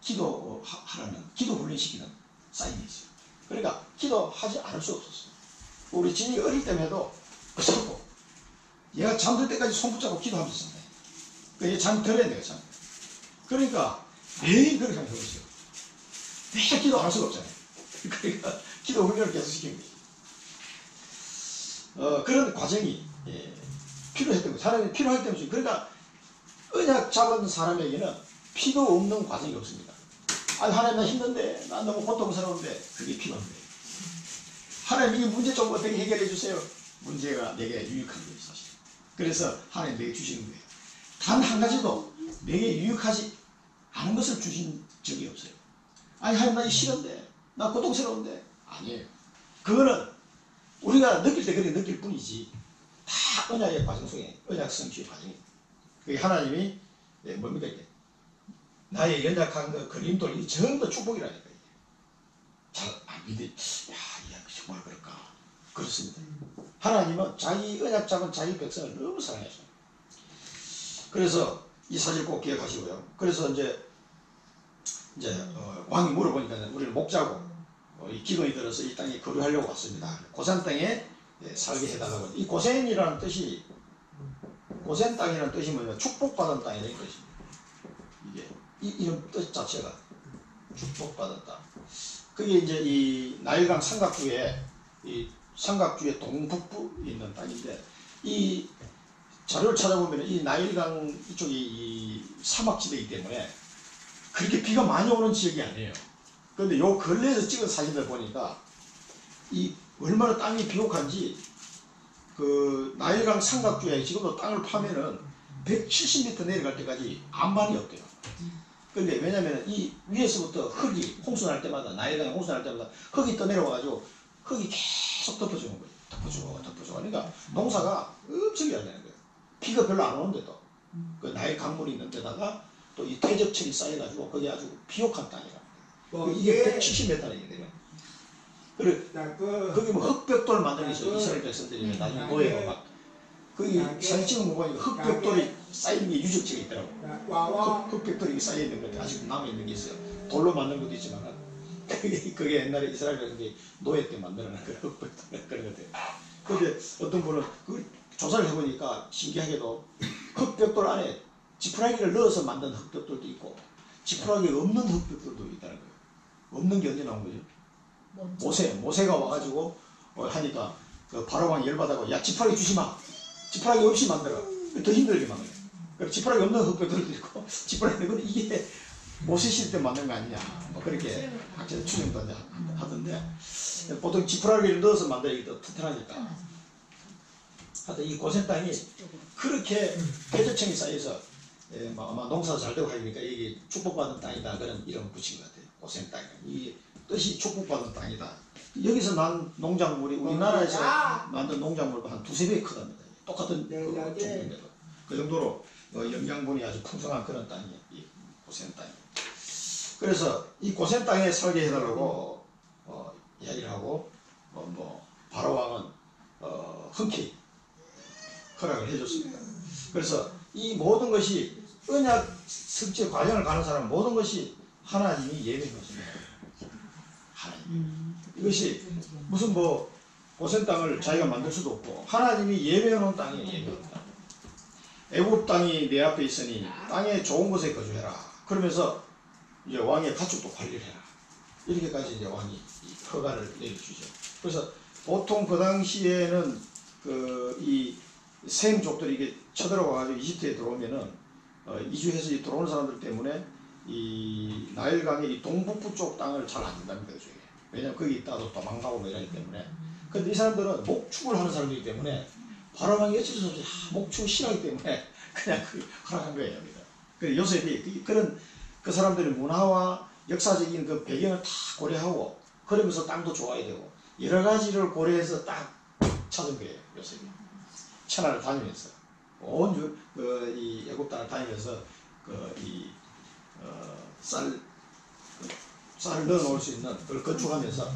기도하라는 기도 훈련시키는 사인이 있어요. 그러니까 기도하지 않을 수 없었어요. 우리 진이가 어릴 때에도 그렇고 얘가 잠들 때까지 손 붙잡고 기도하면서 잤네. 그얘 잠 들어야 돼요. 잠. 그러니까 매일 그렇게 하고 있어요. 매일 기도할 수가 없잖아요. 그러니까 기도 훈련을 계속 시키는 거죠. 그런 과정이 필요했던 거죠. 사람이 필요할 때문에. 그러니까 언약 잡은 사람에게는 필요 없는 과정이 없습니다. 아니 하나님 나 힘든데 나 너무 고통스러운데 그게 필요한 거예요. 하나님 이 문제 좀 어떻게 해결해 주세요. 문제가 내게 유익한 거예요 사실. 그래서 하나님 내게 주시는 거예요. 단 한 가지도 내게 유익하지 않은 것을 주신 적이 없어요. 아니 하나님 나 싫은데 나 고통스러운데 아니에요. 그거는 우리가 느낄 때 그렇게 느낄 뿐이지 다 언약의 과정 속에 언약 성취의 과정이에요. 그게 하나님이 뭡니까 이게 나의 연약한 그 걸림돌이 전부 축복이라니까. 잘 안 믿어. 정말 그럴까? 그렇습니다. 하나님은 자기 언약 잡은 자기 백성을 너무 사랑하셔요. 그래서 이 사실 꼭 기억하시고요. 그래서 이제 왕이 물어보니까 우리는 목자고 이 기근이 들어서 이 땅에 거류하려고 왔습니다. 고센 땅에 살게 해달라고. 이 고센이라는 뜻이 고센 땅이라는 뜻이 뭐냐면 축복받은 땅이라는 뜻입니다. 이게 이 이름 뜻 자체가 축복받은 땅. 그게 이제 이 나일강 삼각주의 동북부에 있는 땅인데 이 자료를 찾아보면 이 나일강 이쪽이 이 사막지대이기 때문에 그렇게 비가 많이 오는 지역이 아니에요. 그런데 요 근래에서 찍은 사진을 보니까 이 얼마나 땅이 비옥한지 그 나일강 삼각주에 지금도 땅을 파면은 170m 내려갈 때까지 암반이 없대요. 근데 왜냐면 이 위에서부터 흙이 홍수날 때마다 나일강이 홍수날 때마다 흙이 떠내려와가지고 흙이 계속 덮어주는 거예요. 덮어주고 그러니까 농사가 엄청 잘 되는 거예요. 비가 별로 안 오는데도 그 나일 강물이 있는 데다가 또 이 퇴적철이 쌓여가지고 거기 아주 비옥한 땅이라. 이게 170m나 되면. 그리고 거기 뭐 흑벽돌 만드는 게 있어요. 이스라엘 백성들이 나중에 노예가 막 거기 사진 찍은 거 보니까 흑벽돌이 쌓이는 게 유적지가 있더라고. 흑벽돌이 쌓여있는 것도 아직 남아있는 게 있어요. 돌로 만든 것도 있지만 그게 옛날에 이스라엘 백성들이 노예 때 만들어낸 그 흑벽돌 그런 것들. 근데 어떤 분은 그 조사를 해보니까 신기하게도 흙벽돌 안에 지푸라기를 넣어서 만든 흙벽돌도 있고 지푸라기가 없는 흙벽돌도 있다는 거예요. 없는 게 언제 나온 거죠? 모세가 와가지고 하니까 그 바로왕이 열받아고 야 지푸라기 주지마, 지푸라기 없이 만들어, 더 힘들게 만들어. 그리고 지푸라기 없는 흙벽돌도 있고 지푸라기는 이게 모세 시대 때 만든 거 아니냐 뭐 그렇게 학자들 추정도 하던데 보통 지푸라기를 넣어서 만들기 더 튼튼하니까 하여튼 이 고센 땅이 그렇게 퇴적층이 쌓여서 아마 농사도 잘 되고 하니까 이게 축복받은 땅이다 그런 이름 붙인 것 같아요. 고센 땅이 이 뜻이 축복받은 땅이다. 여기서 난 농작물이 우리나라에서 만든 농작물보다 한 두세 배 크답니다. 똑같은 종류인데도 그 정도로 영양분이 아주 풍성한 그런 땅이에요. 이 고센 땅이. 그래서 이 고센 땅에 살게 해달라고 이야기를 하고 바로왕은 흔쾌히 허락을 해줬습니다. 그래서 이 모든 것이 언약 성취 과정을 가는 사람은 모든 것이 하나님이 예배해 놓습니다. 하나님. 이것이 무슨 고센 땅을 자기가 만들 수도 없고 하나님이 예배해 놓은 땅에 예배해 놓은 땅. 애굽 땅이 내 앞에 있으니 땅에 좋은 곳에 거주해라. 그러면서 이제 왕의 가축도 관리를 해라. 이렇게까지 이제 왕이 허가를 내려주죠. 그래서 보통 그 당시에는 이 셈족들이 이게 쳐들어와가지고 이집트에 들어오면은 이주해서 들어오는 사람들 때문에 이 나일강의 이 동북부 쪽 땅을 잘 안 준답니다. 그중에. 왜냐면 거기 있다도 도망가고 뭐 이러기 때문에. 근데 이 사람들은 목축을 하는 사람들이기 때문에 바로왕이 어쩔 수 없이 목축을 싫어하기 때문에 그냥 허락한 거예요. 그래서 요셉이 그런 그 사람들의 문화와 역사적인 그 배경을 다 고려하고 그러면서 땅도 좋아야 되고 여러 가지를 고려해서 딱 찾은 거예요. 요셉이. 천하를 다니면서 온 이 애굽 땅을 다니면서 쌀을 넣어 놓을 수 있는 그걸 건축하면서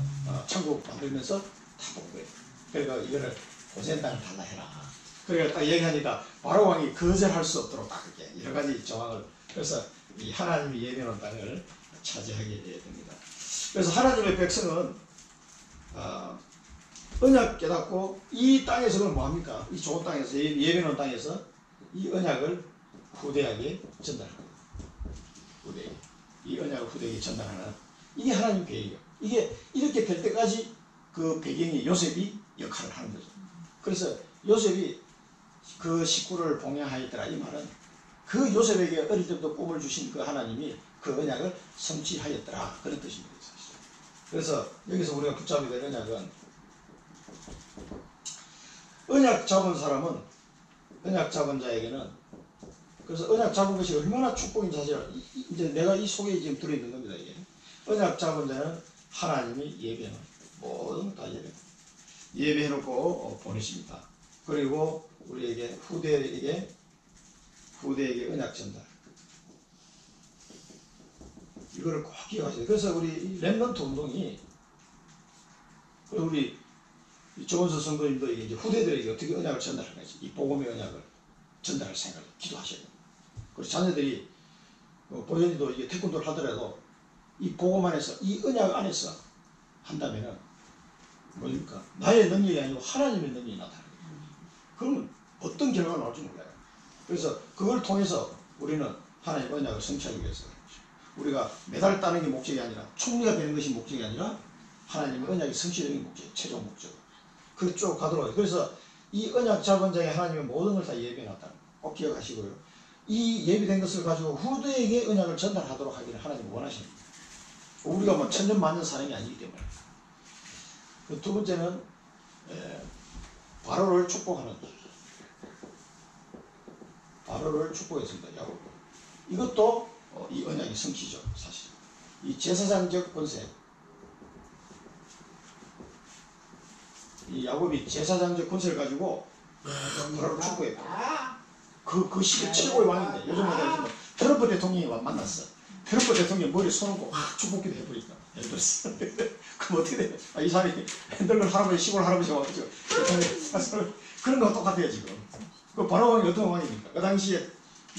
천국 만들면서 다 본 거예요. 그러니까 이거를 고센 땅을 달라 해라. 그러니까 딱 얘기하니까 바로왕이 거절할 수 없도록 딱 이렇게 여러 가지 정황을 그래서 이 하나님이 예배하는 땅을 차지하게 됩니다. 그래서 하나님의 백성은 언약 깨닫고 이 땅에서 그럼 뭐합니까? 이 좋은 땅에서 예배하는 땅에서 이 언약을 후대에게 전달합니다. 후대에게 이 언약을 후대에게 전달하는 이게 하나님 계획이에요. 이게 이렇게 될 때까지 그 배경이 요셉이 역할을 하는 거죠. 그래서 요셉이 그 식구를 봉양하였더라 이 말은 그 요셉에게 어릴 때부터 꿈을 주신 그 하나님이 그 언약을 성취하였더라 그런 뜻입니다. 그래서 여기서 우리가 붙잡게 될 언약은 언약 잡은 사람은 언약 잡은 자에게는 그래서 언약 잡은 것이 얼마나 축복인지 사실 이제 내가 이 속에 지금 들어있는 겁니다. 이게 언약 잡은 자는 하나님이 예배는 모든 다 예배해놓고 보내십니다. 그리고 우리에게 후대에게 언약 전달 이거를 꼭 기억하셔야 돼요. 그래서 우리 렘넌트 운동이 우리 조원수 성도님도 이제 후대들에게 어떻게 언약을 전달할 건지 이 복음의 언약을 전달할 생각을 기도하셔야 됩니다. 그리고 자녀들이 보현이도 이게 태권도를 하더라도 이 복음 안에서 이 언약 안에서 한다면은 뭡니까? 나의 능력이 아니고 하나님의 능력이 나타나는 거예요. 그러면 어떤 결과가 나올지 몰라요. 그래서 그걸 통해서 우리는 하나님의 언약을 성취하기 위해서 우리가 메달 따는 게 목적이 아니라 총리가 되는 것이 목적이 아니라 하나님의 언약이 성취되는 게 목적이에요. 최종 목적. 그쪽 가도록 해요. 그래서 이 언약 잡은 자에 하나님의 모든 걸 다 예배해놨다는 거 꼭 기억하시고요. 이 예비된 것을 가지고 후대에게 언약을 전달하도록 하기를 하나님이 원하십니다. 우리가 뭐 천년만년 사는 게 아니기 때문에. 그 두 번째는 바로를 축복하는 바로를 축복했습니다. 야곱. 이것도 이 언약이 성취죠. 사실 이 제사장적 권세 이 야곱이 제사장적 권세를 가지고 바로를 축복했고 그 시대 최고의 왕인데 요즘 말하자면 트럼프 대통령이 만났어. 트럼프 대통령이 머리에 손을 축복기도 해버리니까 해버렸어. 그럼 어떻게 돼? 이 사람이 핸들런 할아버지 시골 할아버지가 와가지고 그런 거 똑같아요 지금. 그 바로왕이 어떤 왕입니까? 그 당시에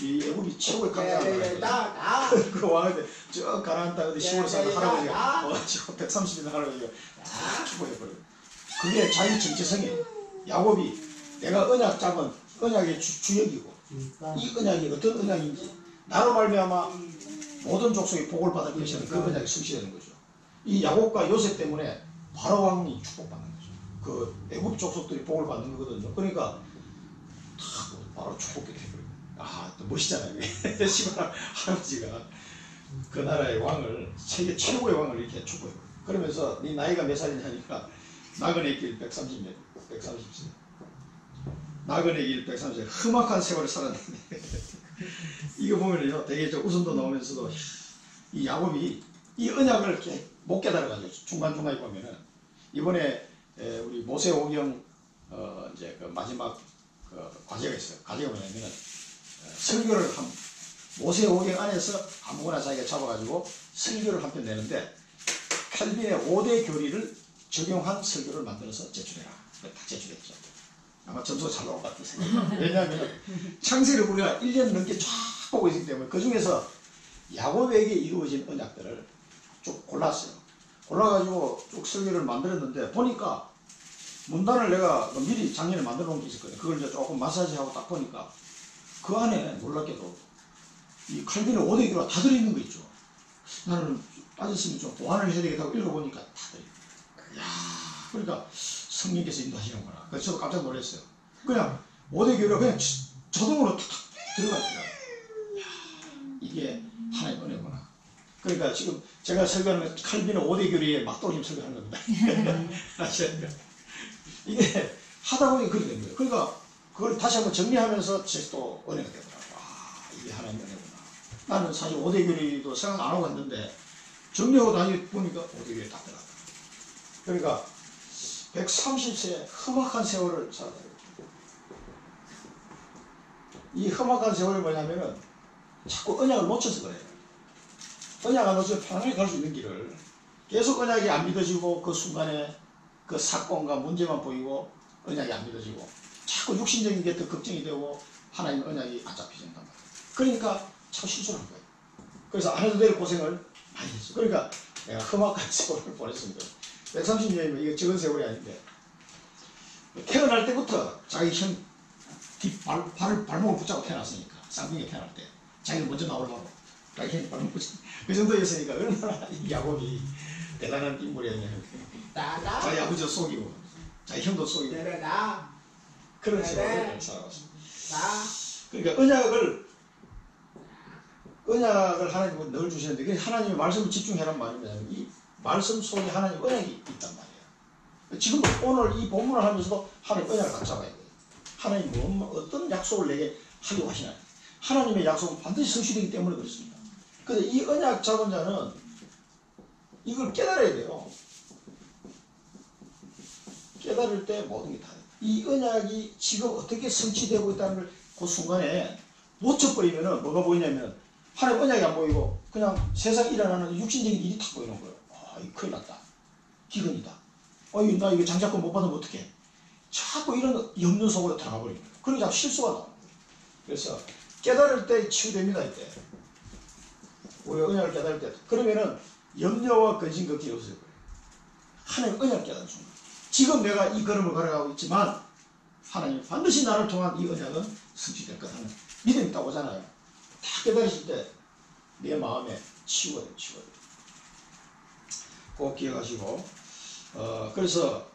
이 애굽이 최고의 강자였거든요. 그 왕한테 저 가나안 땅 시골에 사는 할아버지가 와가지고 130년 할아버지가 다 축복해버려요. 그게 자기 정체성이에요. 야곱이 내가 언약 잡은 언약의 주역이고 이 언약이 어떤 언약인지 나로 말미암아 모든 족속이 복을 받을 것이라는 그 언약이 성취되는 거죠. 이 야곱과 요셉 때문에 바로 왕이 축복받는 거죠. 그 애굽 족속들이 복을 받는 거거든요. 그러니까 바로 축복이 되버려요. 아, 또 멋있잖아요. 시바라 할아버지가 그 나라의 왕을 세계 최고의 왕을 이렇게 축복해요. 그러면서 네 나이가 몇 살이냐 하니까 나그네 길 130세 나그네 길 130세 험악한 세월을 살았는데 이거 보면요 되게 좀 웃음도 나오면서도 이 야곱이 이 언약을 이렇게 못 깨달아가지고 중간중간에 보면은 이번에 우리 모세오경 이제 그 마지막 그 과제가 있어요. 과제가 뭐냐면은 설교를 모세오경 안에서 아무거나 자기가 잡아가지고 설교를 한 편 내는데 칼빈의 5대 교리를 적용한 설교를 만들어서 제출해라. 딱 제출했죠. 아마 점수가 잘 나올 것 같은 생각이. 왜냐하면 창세를 우리가 1년 넘게 쫙 보고 있기 때문에 그 중에서 야곱에게 이루어진 언약들을 쭉 골랐어요. 골라가지고 쭉 설교를 만들었는데 보니까 문단을 내가 미리 작년에 만들어 놓은 게 있었거든요. 그걸 이제 조금 마사지하고 딱 보니까 그 안에 놀랍게도 이 칼빈의 5대 교리가 다 들어있는 거 있죠. 나는 빠졌으면 좀 보완을 해야 되겠다고 읽어보니까 다 들어있는 거예요. 그러니까 성령께서 인도하시는구나. 그래서 저도 깜짝 놀랐어요. 그냥 5대 교리가 그냥 자동으로 탁탁 들어가 있더라고요. 이게 하나의 은혜구나. 그러니까 지금 제가 설교하는 칼빈의 5대 교리에 맞돌림 설교하는 겁니다. 아시겠죠? 이게 하다 보니 그렇게 된 거예요. 그러니까 그걸 다시 한번 정리하면서 또 은혜가 되더라고요. 아, 이게 하나의 은혜구나. 나는 사실 5대 교리도 생각 안 하고 갔는데 정리하고 다니 보니까 5대 교리에 딱 들어갔다. 그러니까 130세 험악한 세월을 살았다. 이 험악한 세월이 뭐냐면은 자꾸 언약을 놓쳐서 그래요. 언약을 놓쳐서 편하게 갈 수 있는 길을 계속 언약이 안 믿어지고 그 순간에 그 사건과 문제만 보이고 언약이 안 믿어지고 자꾸 육신적인 게 더 걱정이 되고 하나님 언약이 안 잡히진단 말이에요. 그러니까 자꾸 실수를 한 거예요. 그래서 안 해도 될 고생을 많이 했어요. 그러니까 내가 험악한 세월을 보냈습니다. 130년이면 이게 적은 세월이 아닌데 태어날 때부터 자기 형 발목을 붙잡고 태어났으니까 쌍둥이에 태어날 때 자기는 먼저 나오려고 자기 형이 발목 붙잡고 그 정도였으니까 얼마나 이 야곱이 대단한 인물이었냐면 자기 아버지도 속이고 자기 형도 속이고 그런 세월을 살아왔습니다. 그러니까 언약을 하나님은 늘 주시는데 그 하나님의 말씀을 집중해란 말이 뭐냐면 이 말씀 속에 하나님 언약이 있단 말이에요. 지금도 오늘 이 본문을 하면서도 하나님 언약을 딱 잡아야 돼요. 하나님 어떤 약속을 내게 하려고 하시나. 하나님의 약속은 반드시 성취되기 때문에 그렇습니다. 그런데 이 언약 잡은 자는 이걸 깨달아야 돼요. 깨달을 때 모든 게 다 돼요. 이 언약이 지금 어떻게 성취되고 있다는 걸 그 순간에 놓쳐버리면은 뭐가 보이냐면 하나님 언약이 안 보이고 그냥 세상에 일어나는 육신적인 일이 탁 보이는 거예요. 아, 이거 큰일 났다. 기근이다. 나 이거 장자권 못 받으면 어떡해. 자꾸 이런 염려 속으로 들어가 버립니다. 그러니 자꾸 실수가 나옵니다. 그래서 깨달을 때 치유됩니다. 이때. 우리 언약을 깨달을 때. 그러면은 염려와 근심 걱정이 없어져요. 하나님 언약을 깨달은 순간. 지금 내가 이 걸음을 걸어가고 있지만 하나님 반드시 나를 통한 이 언약은 성취될 것 하는 믿음이 딱 오잖아요. 다 깨달으실 때 내 마음에 치유가 돼요. 치유가 돼요. 꼭 기억하시고 그래서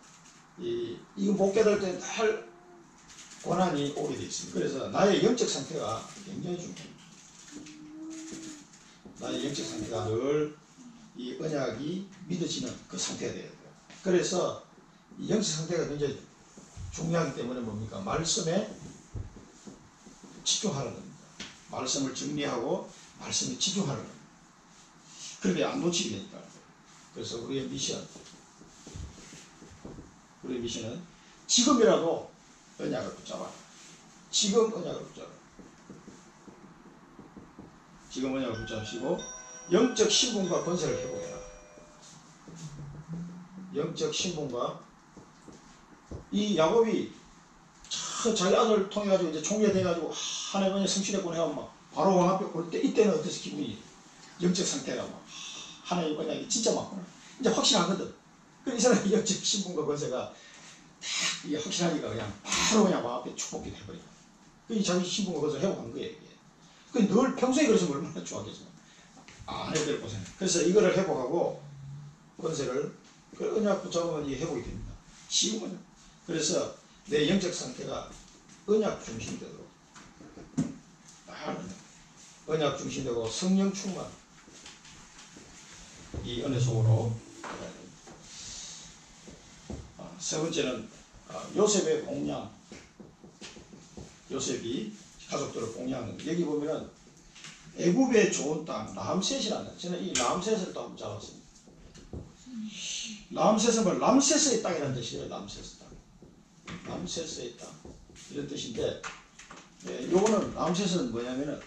이거 못 깨달을 때 늘 고난이 오게 되어 있습니다. 그래서 나의 영적 상태가 굉장히 중요합니다. 나의 영적 상태가 늘 이 언약이 믿어지는 그 상태가 되어야 돼요. 그래서 이 영적 상태가 굉장히 중요하기 때문에 뭡니까? 말씀에 집중하는 겁니다. 말씀을 정리하고 말씀에 집중하는 겁니다. 그렇게 안 놓치게 되니까. 그래서 우리의 미션은 지금이라도 언약을 붙잡아. 지금 언약을 붙잡아. 지금 언약을 붙잡으시고 영적 신분과 권세를 회복해라. 영적 신분과 이 야곱이 자기 아들을 통해 가지고 이제 총리가 돼 가지고 하나님 언약 성취됐구나 하고 막 바로 왕 앞에 올 때 이때는 어땠어 기분이 영적 상태가 막 하나님 언약이 진짜 맞구나 이제 확신하거든. 그래서 이 사람의 영적 신분과 권세가 이게 확실하니까 그냥 바로 그냥 마음 앞에 축복이 돼버려. 그 자기 신분을 거기서 회복한 거예요. 이게. 그 늘 평소에 그랬으면 얼마나 좋았겠지만 안 해도 될 고생. 그래서 이거를 회복하고 권세를 그 언약 붙잡으면 이게 회복이 됩니다. 쉬우면. 그래서 내 영적 상태가 언약 중심이 되도록 언약 중심이 되고 성령 충만 이 은혜 속으로. 세 번째는 요셉의 공양. 요셉이 가족들을 공양하는. 여기 보면은 애굽의 좋은 땅 람셋이라는, 저는 이 람셋을 또 한번 잡았습니다. 람셋은 뭐 람세스의 땅이라는 뜻이에요. 람세스 땅, 람세스의 땅 이런 뜻인데, 요거는 람셋은 뭐냐면은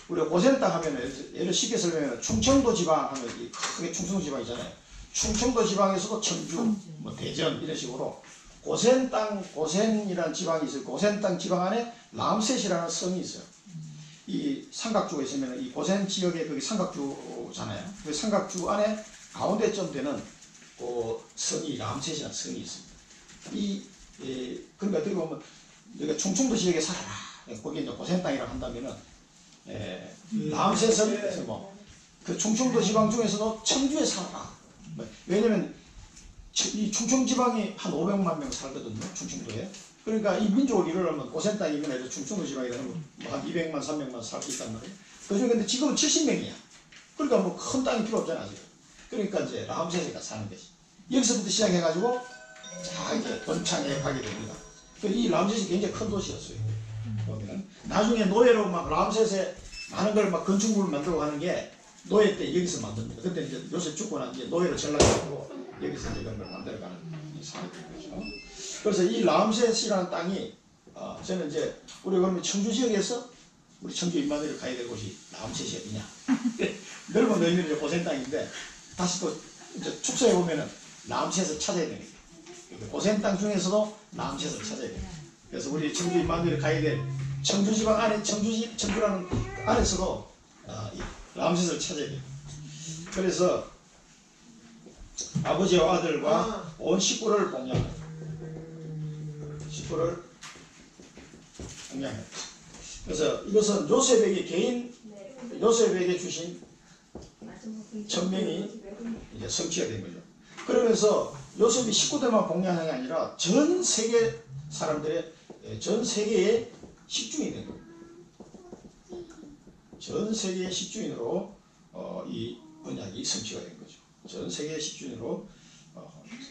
우리가 고센 땅 하면은, 예를 쉽게 설명하면 충청도 지방 하면 이 크게 충청도 지방이잖아요. 충청도 지방에서도 청주, 뭐 대전 이런 식으로 고센 땅, 고센이라는 지방이 있어요. 고센 땅 지방 안에 람셋이라는 성이 있어요. 이 삼각주가 있으면 이 고센 지역에 거기 삼각주잖아요. 그 삼각주 안에 가운데쯤 되는 그 성이 람셋이라는 성이 있습니다. 그러니까 어떻게 보면 우리가 충청도 지역에 살아라. 거기 이제 고센 땅이라고 한다면은 람셋은 그 충청도 지방 중에서도 청주에 살아라. 왜냐면 이 충청 지방이 한 500만 명 살거든요. 충청도에. 그러니까 이 민족을 이루려면 고센 땅이면 해서 충청도 지방이라는 한 200만, 300만 살 수 있단 말이에요. 그중에 근데 지금은 70명이야. 그러니까 뭐 큰 땅이 필요 없잖아, 지금. 그러니까 이제 람셋이가 사는 것이. 여기서부터 시작해가지고 자 이제 번창해 가게 됩니다. 이 람셋이 굉장히 큰 도시였어요. 보면은 나중에 노예로 막 람셋에 많은 걸 막 건축물을 만들고 하는 게 노예 때 여기서 만듭니다. 그때 이제 요새 죽고 난 이제 노예로 전락해가지고 여기서 이제 그런 걸 만들어가는 상황이 된 거죠. 그래서 이 람셋이라는 땅이 저는 이제 우리 그러면 청주 지역에서 우리 청주 인마들이 가야 될 곳이 람셋이 어디냐? 넓은 의미로 고센 땅인데 다시 또 이제 축소해 보면은 람셋을 찾아야 됩니다. 고센 땅 중에서도 람셋을 찾아야 됩니다. 그래서 우리 청주 인마들이 가야 될 청주 지방 안에 청주라는 안에서도 람셋을 찾아야 돼요. 그래서 아버지와 아들과 온 식구를 공양합니다. 식구를 공양합니다. 그래서 이것은 요셉에게 주신 천명이 이제 성취가 된 거죠. 그러면서 요셉이 식구들만 공양한 게 아니라 전 세계 사람들의, 전 세계의 식주인이 된 겁니다. 전 세계의 식주인으로 이 언약이 성취가 된 거죠. 전 세계의 식주인으로.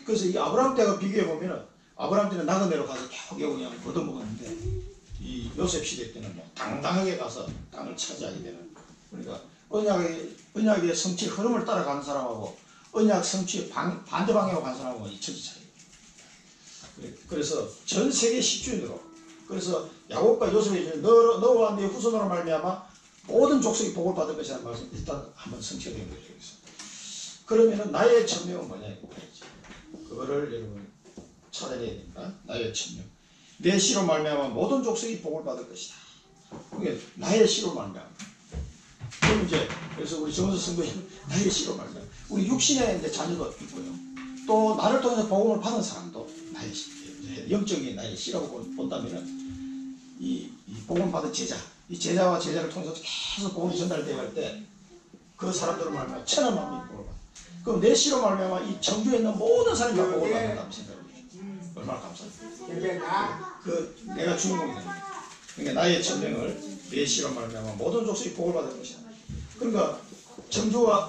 그래서 이 아브라함 때가 비교해 보면은 아브라함 때는 나그네로 가서 겨우겨우 그냥 얻어먹었는데 이 요셉 시대 때는 뭐 당당하게 가서 땅을 차지하게 되는. 그러니까 언약의 성취 흐름을 따라가는 사람하고 언약 성취 반대 방향으로 가는 사람하고 이 천지 차이. 그래서 전 세계 식주인으로. 그래서 야곱과 요셉이 너와 네 후손으로 말미암아 모든 족속이 복을 받을 것이라는 말씀 일단 한번 성취가 된 거죠. 그러면은 나의 천명은 뭐냐 이거지. 그거를 여러분 찾아내야 됩니다. 나의 천명. 내 씨로 말미암아 모든 족속이 복을 받을 것이다. 그게 나의 씨로 말미암아. 그럼 이제 그래서 우리 정은수 성도님 나의 씨로 말미암아. 우리 육신의 이제 자녀도 있고요. 또 나를 통해서 복음을 받은 사람도 나의 씨, 영적인 나의 씨라고 본다면은 이 복음을 받은 제자, 이 제자와 제자를 통해서 계속 복음이 전달되어 갈 때 그 사람들을 말미암아 천한 만민이 복을 받아. 그럼 내 씨로 말미암아 이 청주에 있는 모든 사람이 다 복을 받는다고 생각해 보십시오. 얼마나 감사합니까? 내가 주인공이 됩니다. 그러니까 나의 천명을 내 씨로 말미암아 모든 족속이 복을 받을 것이다. 그러니까 청주와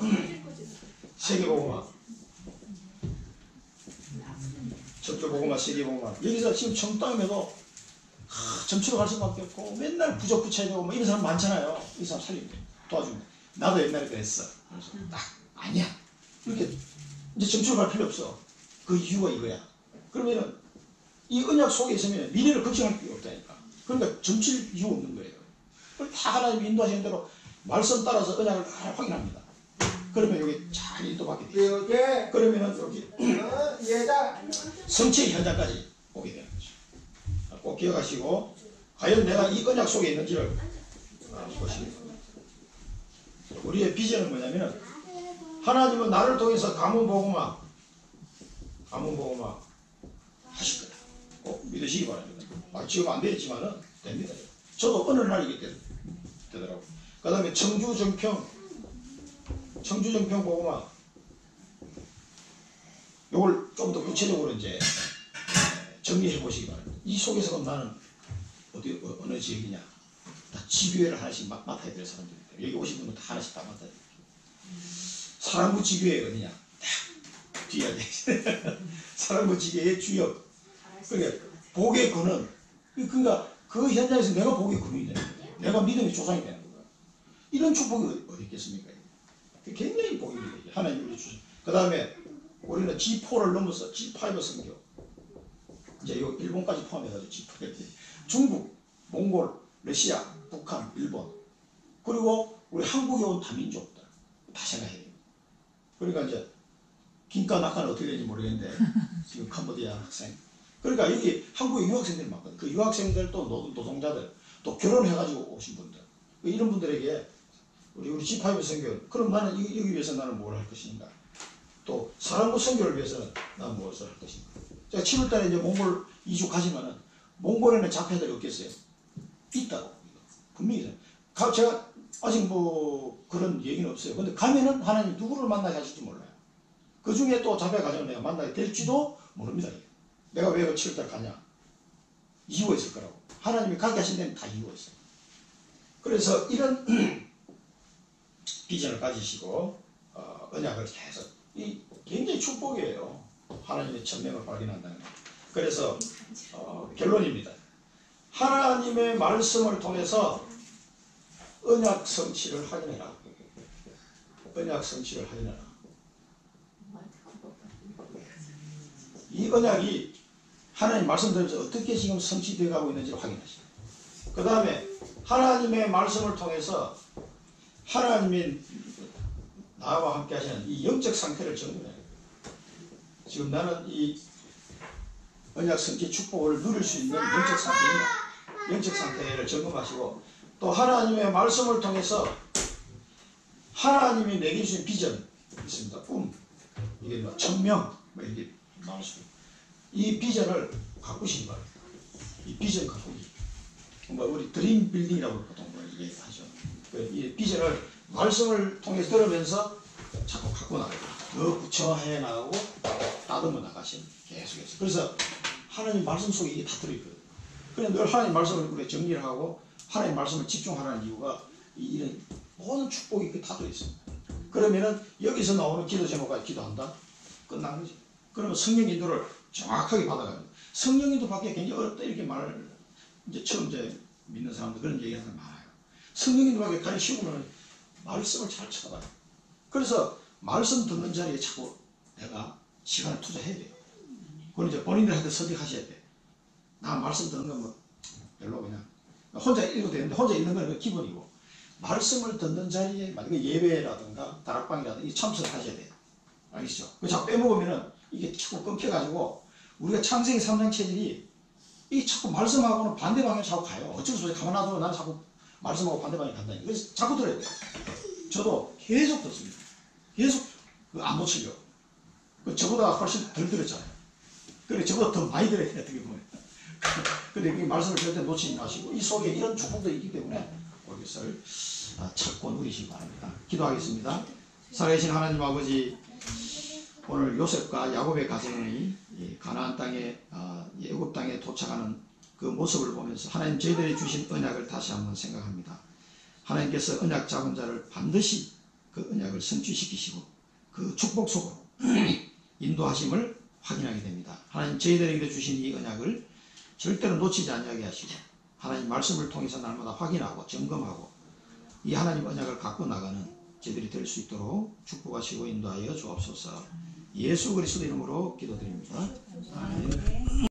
세계복음화, 청주복음화, 세계복음화, 여기서 지금 청주 땅임에도 점치러 갈 수밖에 없고 맨날 부적부쳐야 되고 뭐 이런 사람 많잖아요. 이 사람 살리면 돼. 도와주면 돼. 나도 옛날에 그랬어. 그래서 딱 아니야. 이렇게 이제 점치러 갈 필요 없어. 그 이유가 이거야. 그러면은 이 언약 속에 있으면 미래를 걱정할 필요 없다니까. 그러니까 점칠 이유 없는 거예요. 그걸 다 하나님이 인도하시는 대로 말씀 따라서 언약을 다 확인합니다. 그러면 여기 잘 인도받게 돼요. 그러면은 여기 성취의 현장까지 오게 되는 거죠. 꼭 기억하시고 과연 내가 이 언약 속에 있는지를 보시기 바랍니다. 우리의 비전은 뭐냐면 하나님은 나를 통해서 가문복음화 하실 믿으시기 바랍니다. 지금 안 되지만은 됩니다. 저도 어느 날 이게 되더라고요. 그 다음에 청주정평 보고만 요걸 좀 더 구체적으로 이제 정리해 보시기 바랍니다. 이 속에서 나는 어느 지역이냐, 다 지교회를 하나씩 맡아야 될 사람들입니다. 여기 오신 분은 다 하나씩 다 맡아야 됩니다. 사랑부 지교회 어디냐, 딱 뒤에 사랑부 지교회의 주역. 그러니까 복의 근원. 그러니까 그 현장에서 내가 복의 근원이 되는 거예요. 내가 믿음의 조상이 되는 거예요. 이런 축복이 어디 있겠습니까? 굉장히 복입니다. 하나님 우리 주신. 그 다음에 우리는 G4를 넘어서 G5 선교. 이제 요 일본까지 포함해가지고 G5. 중국, 몽골, 러시아, 북한, 일본. 그리고 우리 한국에 온 다민족들. 다 생각해야 돼요. 그러니까 이제 긴가 낙가는 어떻게 되는지 모르겠는데 지금 캄보디아 학생. 그러니까 여기 한국에 유학생들이 많거든요. 그 유학생들 또 노동자들 또 결혼해가지고 오신 분들. 이런 분들에게 우리 G5 선교. 그럼 나는 여기 위해서 나는 뭘 할 것인가. 또 사랑부 선교를 위해서는 나는 무엇을 할 것인가. 제가 7월달에 이제 몽골 2주 가지만은 몽골에는 자폐들이 없겠어요? 있다고. 분명히. 제가 아직 뭐 그런 얘기는 없어요. 근데 가면은 하나님 누구를 만나게 하실지 몰라요. 그 중에 또 자폐 가정을 내가 만나게 될지도 모릅니다. 내가 왜 그 7월달 가냐? 이유가 있을 거라고. 하나님이 가게 하신 데는 다 이유가 있어요. 그래서 이런 비전을 가지시고 언약을 계속 이 굉장히 축복이에요. 하나님의 천명을 발견한다는 거. 그래서 결론입니다. 하나님의 말씀을 통해서 언약 성취를 확인해라. 언약 성취를 확인해라. 이 언약이 하나님 말씀 들으면서 어떻게 지금 성취되어 가고 있는지를 확인하시고, 그 다음에 하나님의 말씀을 통해서 하나님이 나와 함께 하시는 이 영적 상태를 점검해요. 지금 나는 이 언약 성취 축복을 누릴 수 있는 영적 상태입니다. 영적 상태를 점검하시고, 또 하나님의 말씀을 통해서 하나님이 내게 주신 비전 있습니다. 꿈, 이게 뭐 천명, 뭐 이렇게 나올 수 있습니다. 이 비전을 가꾸시기 바랍니다. 이 비전 가꾸기. 뭐 우리 드림 빌딩이라고 보통 얘기하죠. 이 비전을 말씀을 통해서 들으면서 자꾸 갖고 나가요. 더 구체화해 나가고 다듬어 나가시는 계속해서. 그래서 하나님 말씀 속에 이게 다 들어있거든요. 그래서 늘 하나님 말씀을 우리가 정리를 하고 하나님 말씀을 집중하라는 이유가 이런 모든 축복이 다 들어있습니다. 그러면은 여기서 나오는 기도 제목까지 기도한다? 끝난 거지. 그러면 성령 인도를 정확하게 받아갑니다. 성령 인도 받기가 굉장히 어렵다 이렇게 말을 이제 처음 믿는 사람들 그런 얘기하는 사람 많아요. 성령 인도 받기가 가장 쉬우면 말씀을 잘 쳐다봐요. 그래서 말씀 듣는 자리에 자꾸 내가 시간을 투자해야 돼요. 그건 이제 본인들한테 설득하셔야 돼. 나 말씀 듣는 건 뭐 별로 그냥 혼자 읽어도 되는데 혼자 읽는 건 기본이고, 말씀을 듣는 자리에 만약에 예배라든가 다락방이라든가 참석을 하셔야 돼요. 알겠죠? 그 자꾸 빼먹으면은 이게 자꾸 끊겨가지고 우리가 창세기 3장 체질이 이 자꾸 말씀하고는 반대 방향 자꾸 가요. 어쩔 수 없이 가만 놔두고 나는 자꾸 말씀하고 반대 방향 간다니까. 그래서 자꾸 들어야 돼요. 저도 계속 듣습니다. 계속 안 놓치려고. 저보다 훨씬 덜 들었잖아요. 그래 저보다 더 많이 들어야 돼요. 어떻게 보면. 근데 이 말씀을 절대 놓치지 마시고 이 속에 이런 축복도 있기 때문에 그것을 찾고 누리시기 바랍니다. 기도하겠습니다. 살아계신 하나님 아버지, 오늘 요셉과 야곱의 가정이 가나안 땅에 애굽 땅에 도착하는 그 모습을 보면서 하나님 저희들이 주신 언약을 다시 한번 생각합니다. 하나님께서 언약 잡은 자를 반드시 그 언약을 성취시키시고 그 축복 속으로 인도하심을 확인하게 됩니다. 하나님 저희들에게 주신 이 언약을 절대로 놓치지 않게 하시고 하나님 말씀을 통해서 날마다 확인하고 점검하고 이 하나님 언약을 갖고 나가는 저희들이 될 수 있도록 축복하시고 인도하여 주옵소서. 예수 그리스도 이름으로 기도드립니다. 아멘.